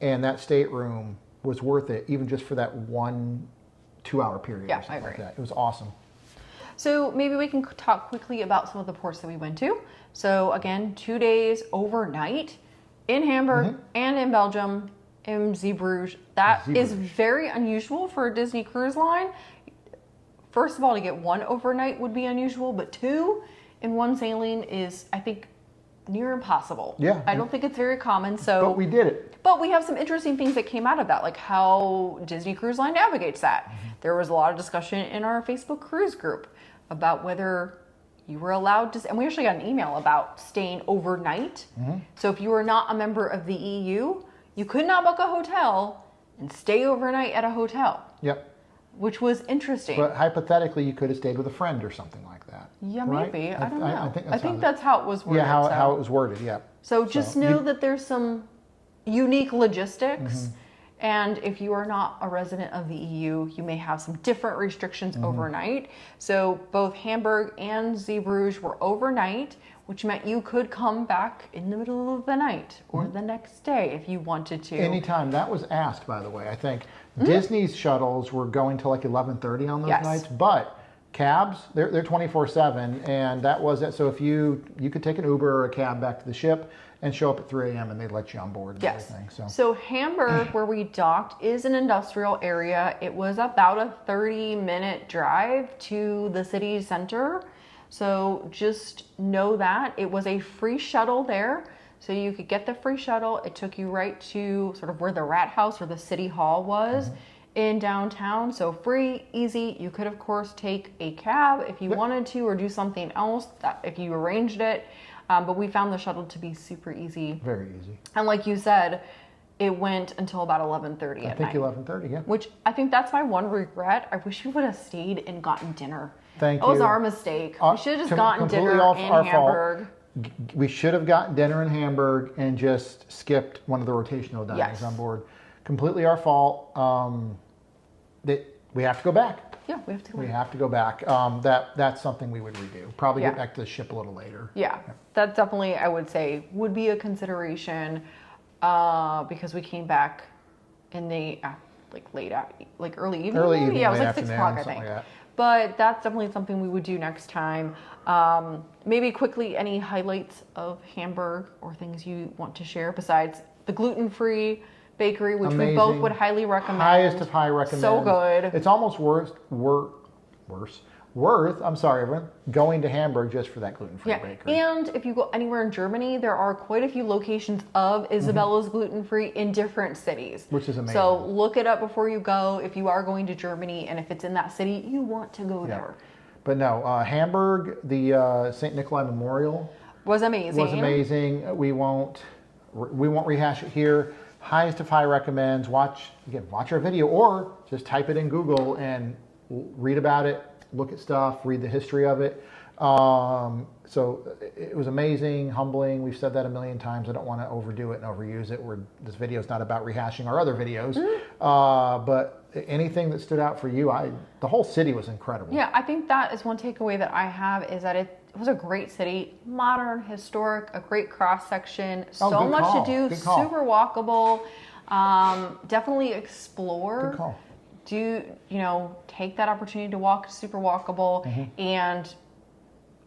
and that stateroom was worth it, even just for that 1-2 hour period. Yeah, I agree. Like that. It was awesome. So maybe we can talk quickly about some of the ports that we went to. So again, 2 days overnight in Hamburg and in Belgium, in Zeebrugge. That is very unusual for a Disney cruise line. First of all, to get 1 overnight would be unusual, but 2 in one sailing is, I think, near impossible. Yeah. I don't think it's very common. So, But we did it. But we have some interesting things that came out of that, like how Disney Cruise Line navigates that. There was a lot of discussion in our Facebook cruise group about whether you were allowed to, and we actually got an email about staying overnight. So if you were not a member of the EU, you could not book a hotel and stay overnight at a hotel. Yep. Which was interesting. But hypothetically, you could have stayed with a friend or something like that. Yeah, right? maybe. I don't know. I think that's how it was worded. Yeah, how it was worded, yeah. So just know that there's some unique logistics. And if you are not a resident of the EU, you may have some different restrictions overnight. So both Hamburg and Zeebrugge were overnight, which meant you could come back in the middle of the night or the next day if you wanted to. Anytime. That was asked, by the way. I think Disney's shuttles were going till like 11:30 on those nights, but cabs, they're 24/7, and that was it. So if you could take an Uber or a cab back to the ship and show up at 3 a.m. and they'd let you on board and everything. So Hamburg, where we docked, is an industrial area. It was about a 30-minute drive to the city center. So just know that. It was a free shuttle there. So you could get the free shuttle. It took you right to sort of where the Rat House or the City Hall was in downtown. So free, easy. You could, of course, take a cab if you wanted to or do something else if you arranged it. But we found the shuttle to be super easy. Very easy. And like you said, it went until about 11:30 at night. I think 11:30, yeah. Which I think that's my one regret. I wish we would have stayed and gotten dinner. Thank you. That was our mistake. We should have just gotten dinner in Hamburg. We should have gotten dinner in Hamburg and just skipped one of the rotational diners on board. Completely our fault. We have to go back. Yeah, we have to go We back. have to go back. That's something we would redo. Probably get back to the ship a little later. Yeah, that definitely, I would say, would be a consideration because we came back in the early evening. Early evening, yeah, it was late like 6 afternoon, o'clock, I something think. like that. But that's definitely something we would do next time. Maybe quickly, any highlights of Hamburg or things you want to share besides the gluten-free bakery, which we both would highly recommend. Highest of high recommend. So good. It's almost worth, I'm sorry, everyone, going to Hamburg just for that gluten-free bakery. And if you go anywhere in Germany, there are quite a few locations of Isabella's gluten-free in different cities. Which is amazing. So look it up before you go if you are going to Germany, and if it's in that city, you want to go there. But no, Hamburg, the St. Nikolai Memorial was amazing. We won't rehash it here. Highest of high recommends. Watch our video or just type it in Google and read about it, look at stuff, read the history of it. So it was amazing, humbling. We've said that a million times. I don't want to overdo it and overuse it. This video is not about rehashing our other videos. But anything that stood out for you, the whole city was incredible. Yeah, I think that is one takeaway that I have is that it was a great city, modern, historic, a great cross section, so much to do, super walkable. Definitely explore. Good call. Take that opportunity to walk, super walkable, and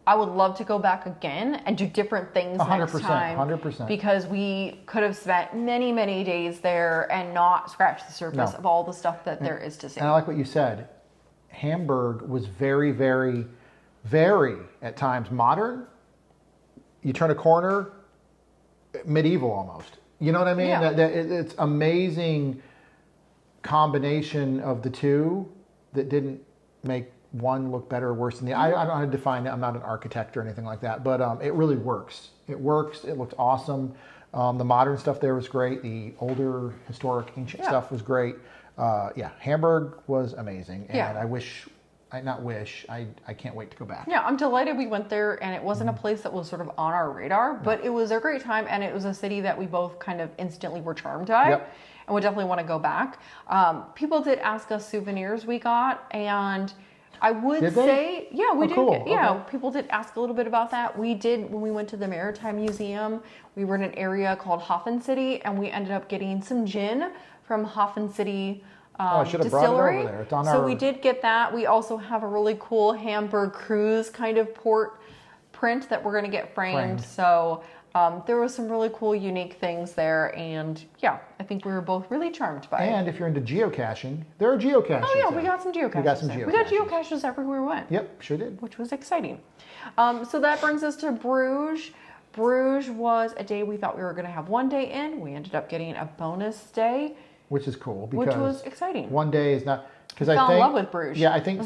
I would love to go back again and do different things 100%, next time. 100%. Because we could have spent many, many days there and not scratched the surface of all the stuff that there is to see. And I like what you said. Hamburg was very, very, very, at times, modern. You turn a corner, medieval almost. You know what I mean? Yeah. It's amazing combination of the two that didn't make one look better or worse than the other. I don't know how to define it. I'm not an architect or anything like that, but it really works. It works. It looked awesome. The modern stuff there was great. The older, historic, ancient stuff was great. Hamburg was amazing. And I can't wait to go back. Yeah, I'm delighted we went there, and it wasn't a place that was sort of on our radar, but it was a great time, and it was a city that we both kind of instantly were charmed by, and we definitely want to go back. People did ask us souvenirs we got, and I would say, we did. Cool. People did ask a little bit about that. We did, when we went to the Maritime Museum, we were in an area called Hafen City, and we ended up getting some gin from Hafen City I should have distillery. brought it over there. It's on We did get that. We also have a really cool Hamburg cruise kind of port print that we're going to get framed. So there was some really cool, unique things there. And I think we were both really charmed by it. And if you're into geocaching, there are geocaches. Oh yeah, we got some geocaches. We got geocaches everywhere we went. Yep, sure did. Which was exciting. So that brings us to Bruges. Bruges was a day we thought we were going to have one day in. We ended up getting a bonus day, which is cool because which was exciting. One day is not because I fell think in love with Bruges. Yeah, I think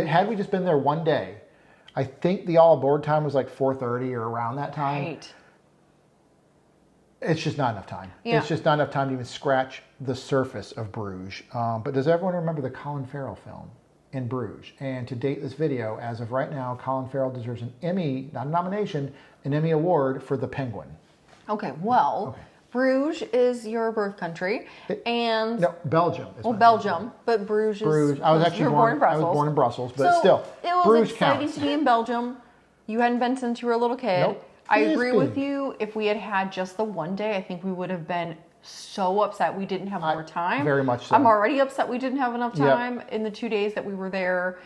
had we just been there one day, I think the all aboard time was like 4:30 or around that time. Right. It's just not enough time. Yeah. It's just not enough time to even scratch the surface of Bruges. But does everyone remember the Colin Farrell film in Bruges? And to date this video, as of right now, Colin Farrell deserves an Emmy, not a nomination, an Emmy award for The Penguin. Okay, well, Bruges is your birth country, and no, Belgium. Belgium, but Bruges. I was actually born in Brussels. I was born in Brussels, but still, it was Bruges exciting counts. to be in Belgium. You hadn't been since you were a little kid. Nope. I agree with you. If we had had just the one day, I think we would have been so upset we didn't have more time. Very much so. I'm already upset we didn't have enough time in the 2 days that we were there.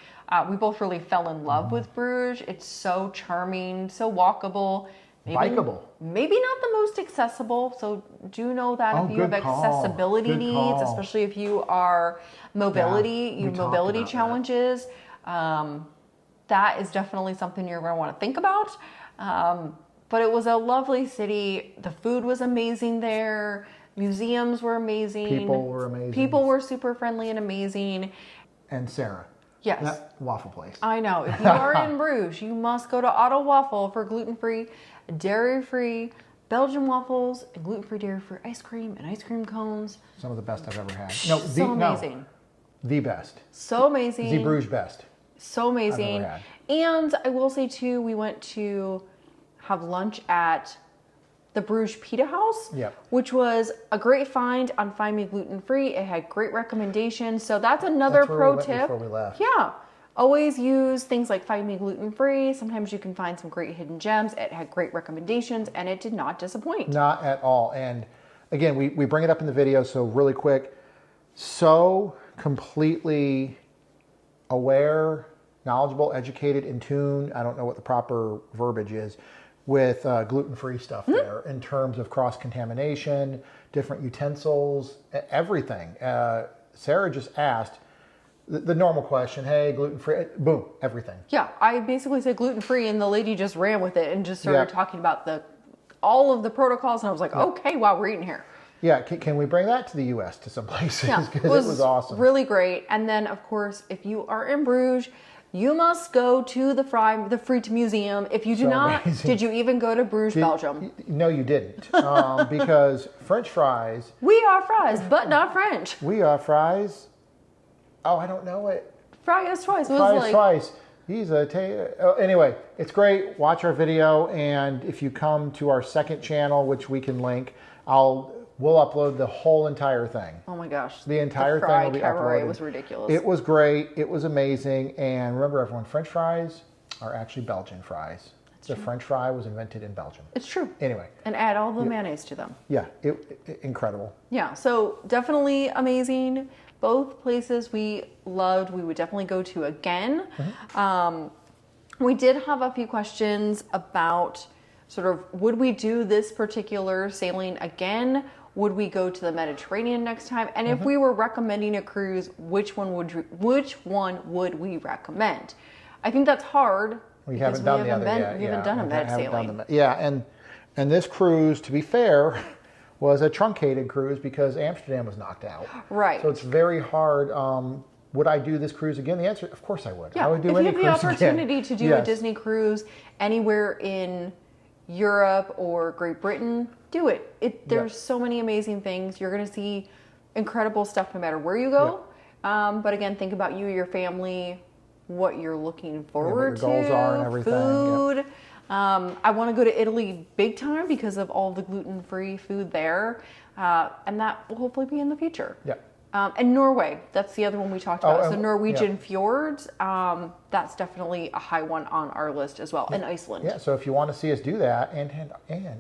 We both really fell in love with Bruges. It's so charming, so walkable. Bikeable. Maybe not the most accessible, so do know that if you have accessibility needs, especially if you are mobility challenges, that is definitely something you're going to want to think about. But it was a lovely city. The food was amazing there. Museums were amazing. People were amazing. People were super friendly and amazing. And Sarah. Yes. That waffle place. I know. If you are in Bruges, you must go to Otto Waffle for gluten-free, dairy-free Belgian waffles, and gluten-free, dairy-free ice cream and ice cream cones. Some of the best I've ever had. Amazing. The best. So amazing. Zeebrugge best. So amazing. I've ever had. And I will say too, we went to have lunch at the Bruges Pita House, which was a great find on Find Me Gluten Free. It had great recommendations. So that's another pro tip. Before we left. Yeah. Always use things like Find Me Gluten Free. Sometimes you can find some great hidden gems. It had great recommendations and it did not disappoint. Not at all. And again, we bring it up in the video, so really quick. So completely aware, knowledgeable, educated, in tune. I don't know what the proper verbiage is. With gluten-free stuff there in terms of cross-contamination, different utensils, everything. Sarah just asked the normal question, hey, gluten-free, boom, everything. Yeah, I basically said gluten-free and the lady just ran with it and just started talking about all of the protocols and I was like, okay, wow, we're eating here. Yeah, can we bring that to the U.S. to some places? Because it was awesome. Really great. And then, of course, if you are in Bruges, you must go to the Friet Museum. If you do not, did you even go to Bruges, Belgium? No, you didn't. Because French fries. We are fries, but not French. We are fries. Oh, I don't know it. Fries twice. Fries. He's anyway, it's great. Watch our video. And if you come to our second channel, which we can link, we'll upload the whole entire thing. Oh my gosh. The entire thing will be uploaded. It was ridiculous. It was great. It was amazing. And remember, everyone, French fries are actually Belgian fries. The French fry was invented in Belgium. It's true. Anyway. And add all the mayonnaise to them. Yeah, incredible. Yeah, so definitely amazing. Both places we loved. We would definitely go to again. We did have a few questions about sort of, would we do this particular sailing again? Would we go to the Mediterranean next time? And if we were recommending a cruise, which one would we recommend? I think that's hard. We haven't done the other yet. We haven't done a Med sailing. And this cruise, to be fair, was a truncated cruise because Amsterdam was knocked out. Right. So it's very hard. Would I do this cruise again? The answer, of course I would. Yeah. I would do any cruise again. If you have the opportunity to do a Disney cruise anywhere in Europe or Great Britain, do it. There's so many amazing things. You're going to see incredible stuff no matter where you go. But again, think about you, your family, what you're looking forward to, what your goals are and everything. Food. I want to go to Italy big time because of all the gluten-free food there. And that will hopefully be in the future. Yeah. And Norway, that's the other one we talked about. So Norwegian fjords, that's definitely a high one on our list as well. And Iceland. Yeah, so if you want to see us do that, and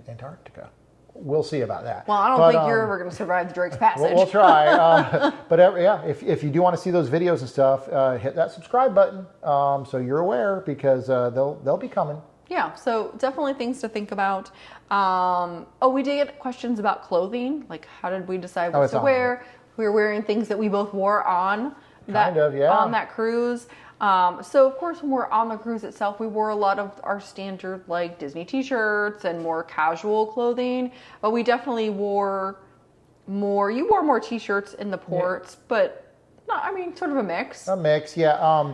Antarctica, we'll see about that. Well, I don't think you're ever going to survive the Drake's Passage. We'll try. If you do want to see those videos and stuff, hit that subscribe button so you're aware because they'll be coming. Yeah, so definitely things to think about. We did get questions about clothing, like how did we decide what to wear? We were wearing things that we both wore on that cruise. So of course, when we're on the cruise itself, we wore a lot of our standard like Disney t-shirts and more casual clothing, but we definitely wore more. You wore more t-shirts in the ports, but not, I mean, sort of a mix. A mix, yeah.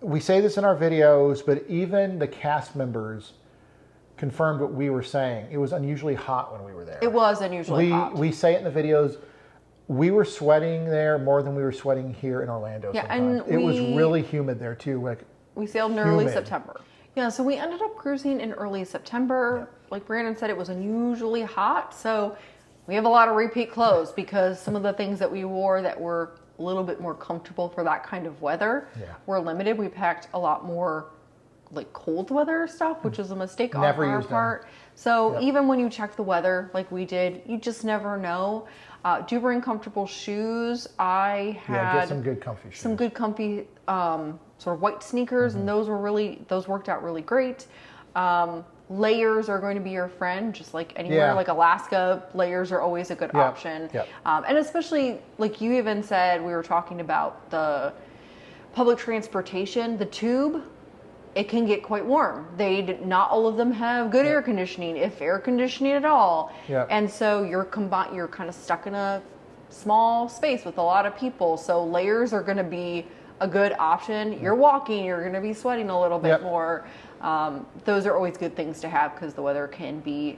We say this in our videos, but even the cast members confirmed what we were saying. It was unusually hot when we were there. It was unusually hot. We say it in the videos. We were sweating there more than we were sweating here in Orlando. Yeah, sometimes. and it was really humid there too. Like we sailed in early September. Yeah, so we ended up cruising in early September. Yeah. Like Brandon said, it was unusually hot. So we have a lot of repeat clothes because some of the things that we wore that were a little bit more comfortable for that kind of weather were limited. We packed a lot more like cold weather stuff, which was a mistake on our part. So even when you check the weather like we did, you just never know. Do bring comfortable shoes. I had get some good comfy shoes. Some good comfy sort of white sneakers, and those worked out really great. Layers are going to be your friend, just like anywhere. Like Alaska, layers are always a good option. And especially, like you even said, we were talking about the public transportation, the tube. It can get quite warm. Not all of them have good air conditioning, if air conditioning at all. And so you're kind of stuck in a small space with a lot of people. So layers are going to be a good option. You're walking, you're going to be sweating a little bit more. Those are always good things to have because the weather can be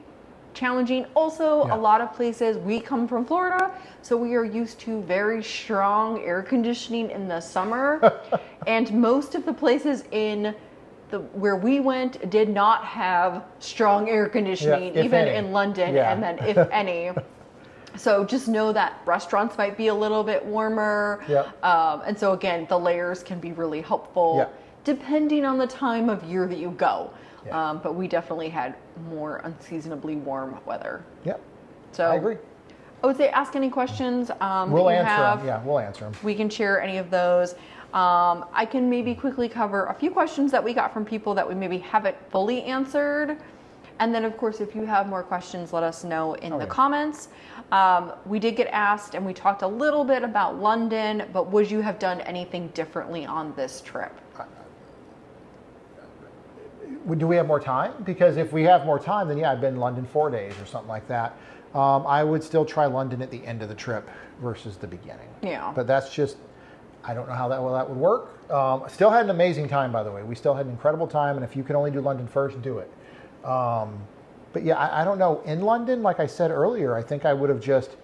challenging. Also, a lot of places, we come from Florida, so we are used to very strong air conditioning in the summer. And most of the places where we went did not have strong air conditioning, even in London, and then if any. So just know that restaurants might be a little bit warmer. And so again, the layers can be really helpful depending on the time of year that you go. But we definitely had more unseasonably warm weather. So I agree. I would say ask any questions we'll answer them. Yeah, we'll answer them. We can share any of those. I can maybe quickly cover a few questions that we got from people that we maybe haven't fully answered. And then, of course, if you have more questions, let us know in the comments. We did get asked, and we talked a little bit about London, but would you have done anything differently on this trip? Do we have more time? Because if we have more time, then I've been in London 4 days or something like that. I would still try London at the end of the trip versus the beginning. But that's just, I don't know how that would work. Still had an amazing time, by the way. We still had an incredible time, and if you can only do London first, do it. But I don't know. In London, like I said earlier, I think I would have just,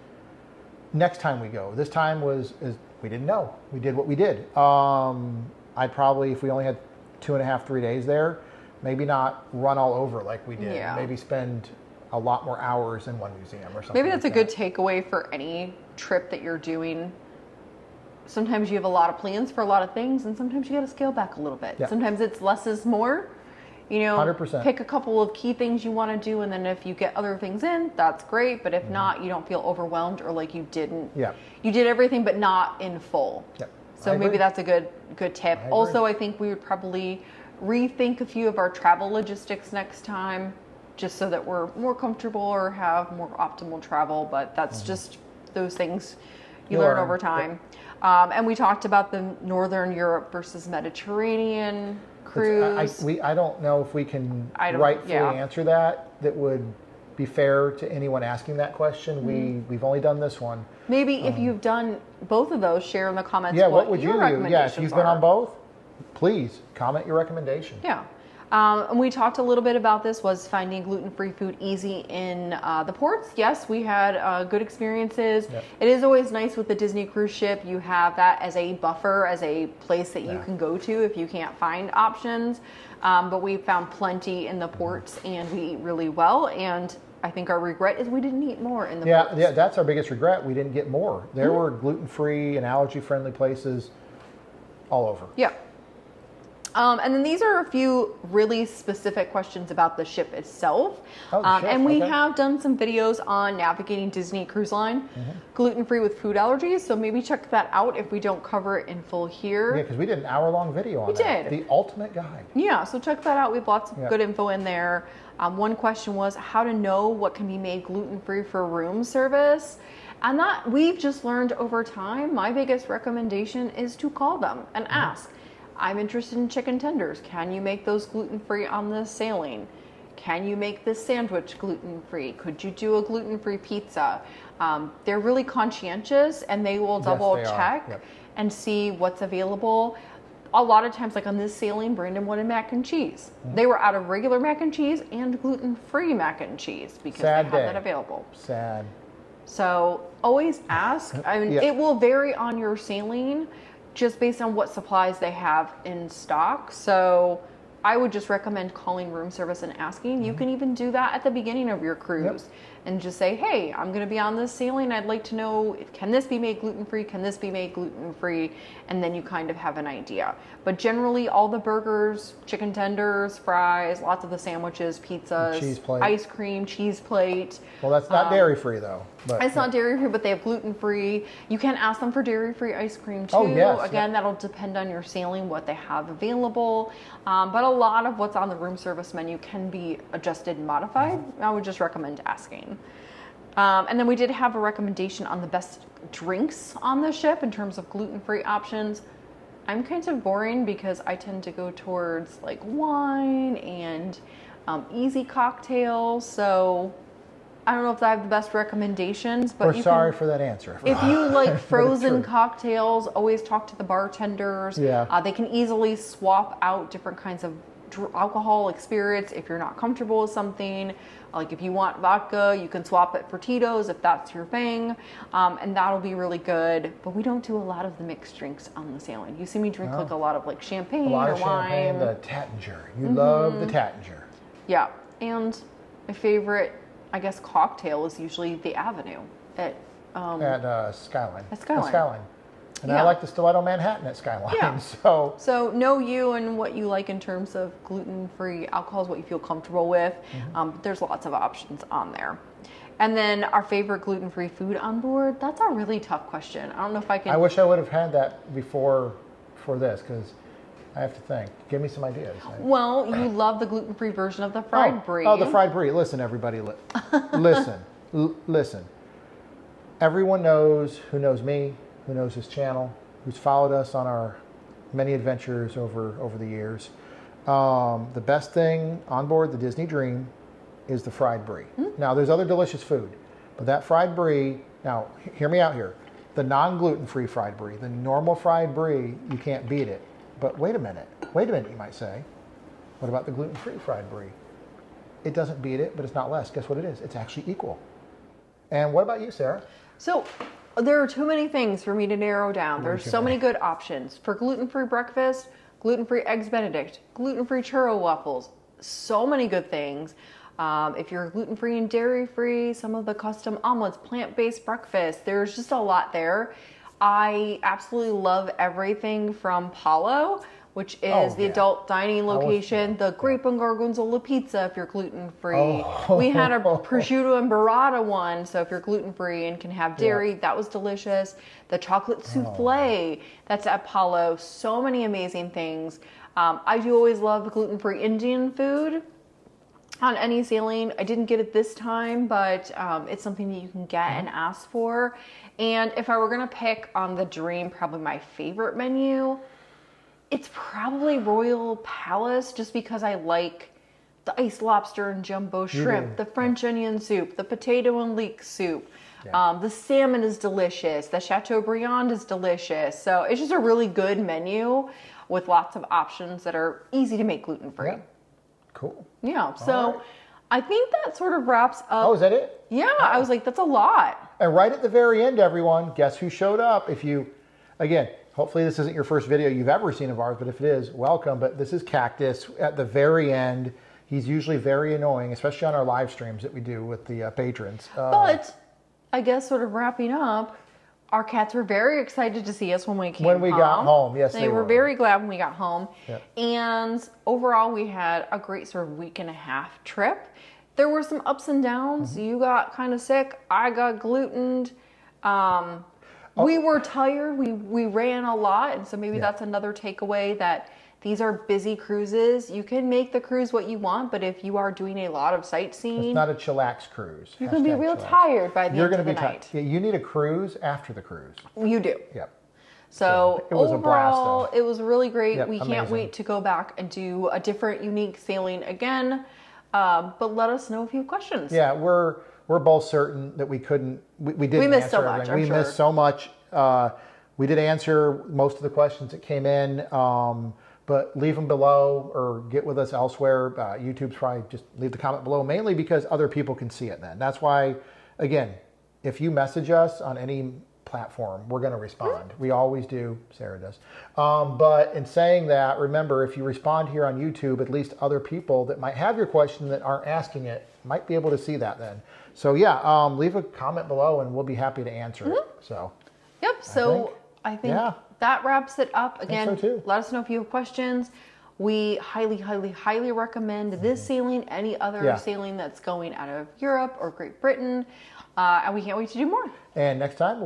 next time we go. This time we didn't know. We did what we did. I'd probably, if we only had 2.5, 3 days there, maybe not run all over like we did. Maybe spend a lot more hours in one museum or something. Maybe that's a good takeaway for any trip that you're doing. Sometimes you have a lot of plans for a lot of things, and sometimes you got to scale back a little bit. Sometimes it's less is more. 100%. Pick a couple of key things you want to do, and then if you get other things in, that's great. But if not, you don't feel overwhelmed or like you didn't. You did everything, but not in full. So maybe that's a good tip. Also, I think we would probably rethink a few of our travel logistics next time, just so that we're more comfortable or have more optimal travel. But that's just those things you learn over time. And we talked about the Northern Europe versus Mediterranean cruise. I don't know if we can rightfully answer that. That would be fair to anyone asking that question. We've only done this one. Maybe if you've done both of those, share in the comments. What would you do? If you've been on both, please comment your recommendation. And we talked a little bit about this, was finding gluten-free food easy in the ports. Yes, we had good experiences. It is always nice with the Disney cruise ship. You have that as a buffer, as a place that you can go to if you can't find options. But we found plenty in the ports, and we eat really well. And I think our regret is we didn't eat more in the ports. Yeah, that's our biggest regret. We didn't get more. There were gluten-free and allergy-friendly places all over. And then these are a few really specific questions about the ship itself. And we have done some videos on navigating Disney Cruise Line, gluten-free with food allergies. So maybe check that out if we don't cover it in full here. Because we did an hour-long video on that. The ultimate guide. So check that out. We have lots of good info in there. One question was how to know what can be made gluten-free for room service. And that we've just learned over time. My biggest recommendation is to call them and ask. I'm interested in chicken tenders. Can you make those gluten-free on this sailing? Can you make this sandwich gluten-free? Could you do a gluten-free pizza? They're really conscientious, and they will double check and see what's available. A lot of times, like on this sailing, Brandon wanted mac and cheese. They were out of regular mac and cheese and gluten-free mac and cheese because they have that available. Sad. So always ask. I mean, it will vary on your sailing just based on what supplies they have in stock. So I would just recommend calling room service and asking. You can even do that at the beginning of your cruise and just say, hey, I'm going to be on this sailing. I'd like to know, can this be made gluten-free? Can this be made gluten-free? And then you kind of have an idea. But generally, all the burgers, chicken tenders, fries, lots of the sandwiches, pizzas, cheese plate, ice cream, cheese plate. Well, that's not dairy-free, though. But, it's not dairy-free, but they have gluten-free. You can ask them for dairy-free ice cream, too. Oh, yes. Again, that'll depend on your sailing, what they have available. But a lot of what's on the room service menu can be adjusted and modified. I would just recommend asking. And then we did have a recommendation on the best drinks on the ship in terms of gluten-free options. I'm kind of boring because I tend to go towards like wine and easy cocktails. So I don't know if I have the best recommendations, but we're sorry for that answer. If you like frozen cocktails, always talk to the bartenders. Yeah. They can easily swap out different kinds of alcoholic spirits if you're not comfortable with something. Like if you want vodka, you can swap it for Tito's if that's your thing, and that'll be really good. But we don't do a lot of the mixed drinks on the sailing. You see me drink like a lot of like champagne or wine. The Tattinger. You love the Tattinger. Yeah, and my favorite, I guess, cocktail is usually the Avenue at Skyline. At Skyline. Skyline. And I like the Stiletto Manhattan at Skyline. Yeah. So know you and what you like in terms of gluten-free alcohols, what you feel comfortable with. There's lots of options on there. And then our favorite gluten-free food on board, that's a really tough question. I don't know if I can... I wish I would have had that before for this, because I have to think. Give me some ideas. Well, you love the gluten-free version of the fried brie. Oh, the fried brie. Listen, everybody. Listen. Everyone knows who knows me, who knows this channel, who's followed us on our many adventures over the years. The best thing on board the Disney Dream is the fried brie. Now, there's other delicious food, but that fried brie, now, hear me out here. The non-gluten-free fried brie, the normal fried brie, you can't beat it. But wait a minute, you might say. What about the gluten-free fried brie? It doesn't beat it, but it's not less. Guess what it is? It's actually equal. And what about you, Sarah? So, there are too many things for me to narrow down. There's so many good options. For gluten-free breakfast, gluten-free Eggs Benedict, gluten-free churro waffles, so many good things. If you're gluten-free and dairy-free, some of the custom omelets, plant-based breakfast, there's just a lot there. I absolutely love everything from Palo, which is the adult dining location, the grape and gorgonzola pizza if you're gluten-free. We had a prosciutto and burrata one, so if you're gluten-free and can have dairy, that was delicious. The chocolate souffle, that's at Palo. So many amazing things. I do always love gluten-free Indian food on any sailing. I didn't get it this time, but it's something that you can get and ask for. And if I were going to pick on the Dream, probably my favorite menu, it's probably Royal Palace, just because I like the iced lobster and jumbo shrimp, the French onion soup, the potato and leek soup. The salmon is delicious. The Chateaubriand is delicious. So it's just a really good menu with lots of options that are easy to make gluten-free. Cool. Yeah, so I think that sort of wraps up. Oh, is that it? Yeah, I was like, that's a lot. And right at the very end, everyone, guess who showed up? Again, hopefully this isn't your first video you've ever seen of ours, but if it is, welcome. But this is Cactus at the very end. He's usually very annoying, especially on our live streams that we do with the patrons. But I guess sort of wrapping up, our cats were very excited to see us when we came home. When we got home, yes, they were very glad when we got home. And overall, we had a great sort of week and a half trip. There were some ups and downs. You got kind of sick. I got glutened. We were tired. We ran a lot. And so maybe that's another takeaway, that these are busy cruises. You can make the cruise what you want, but if you are doing a lot of sightseeing, it's not a chillax cruise. You're going to be real tired by the end of the night. Yeah, you need a cruise after the cruise. You do. Yep. So it was a blast, overall, though. it was really great. Yep, We can't amazing. wait to go back and do a different, unique sailing again. But let us know if you have questions. Yeah, we're both certain that we couldn't. We didn't missed answer so much, everything. I'm We sure. missed so much. We did answer most of the questions that came in, but leave them below or get with us elsewhere. YouTube's probably just leave the comment below, mainly because other people can see it then. That's why, again, if you message us on any platform, we're going to respond. We always do. Sarah does. But in saying that, remember, if you respond here on YouTube, at least other people that might have your question that aren't asking it might be able to see that then. So yeah, leave a comment below and we'll be happy to answer it. So. Yep. So I think yeah. that wraps it up. Again, so too. let us know if you have questions. We highly, highly, highly recommend this sailing, any other sailing that's going out of Europe or Great Britain. And we can't wait to do more. And next time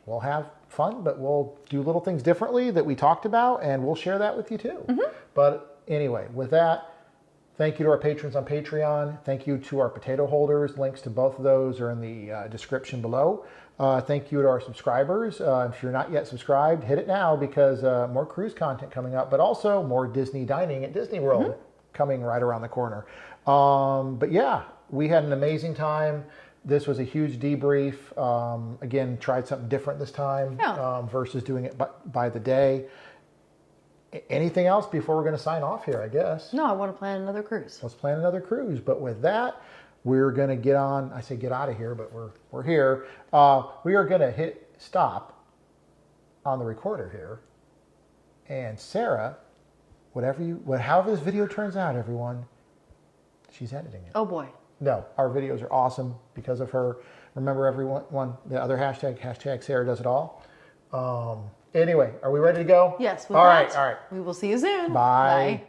we'll have fun, but we'll do little things differently that we talked about, and we'll share that with you too. But anyway, with that, thank you to our patrons on Patreon. Thank you to our potato holders. Links to both of those are in the description below. Thank you to our subscribers. If you're not yet subscribed, hit it now because more cruise content coming up, but also more Disney dining at Disney World coming right around the corner. But yeah, we had an amazing time. This was a huge debrief. Again, tried something different this time versus doing it by the day. Anything else before we're going to sign off here, I guess? No, I want to plan another cruise. Let's plan another cruise. But with that, we're going to get on. I say get out of here, but we're here. We are going to hit stop on the recorder here. And Sarah, however this video turns out, everyone, she's editing it. Oh boy. No, our videos are awesome because of her. Remember everyone, the other hashtag Sarah does it all. Anyway, are we ready to go? Yes. All right. We will see you soon. Bye.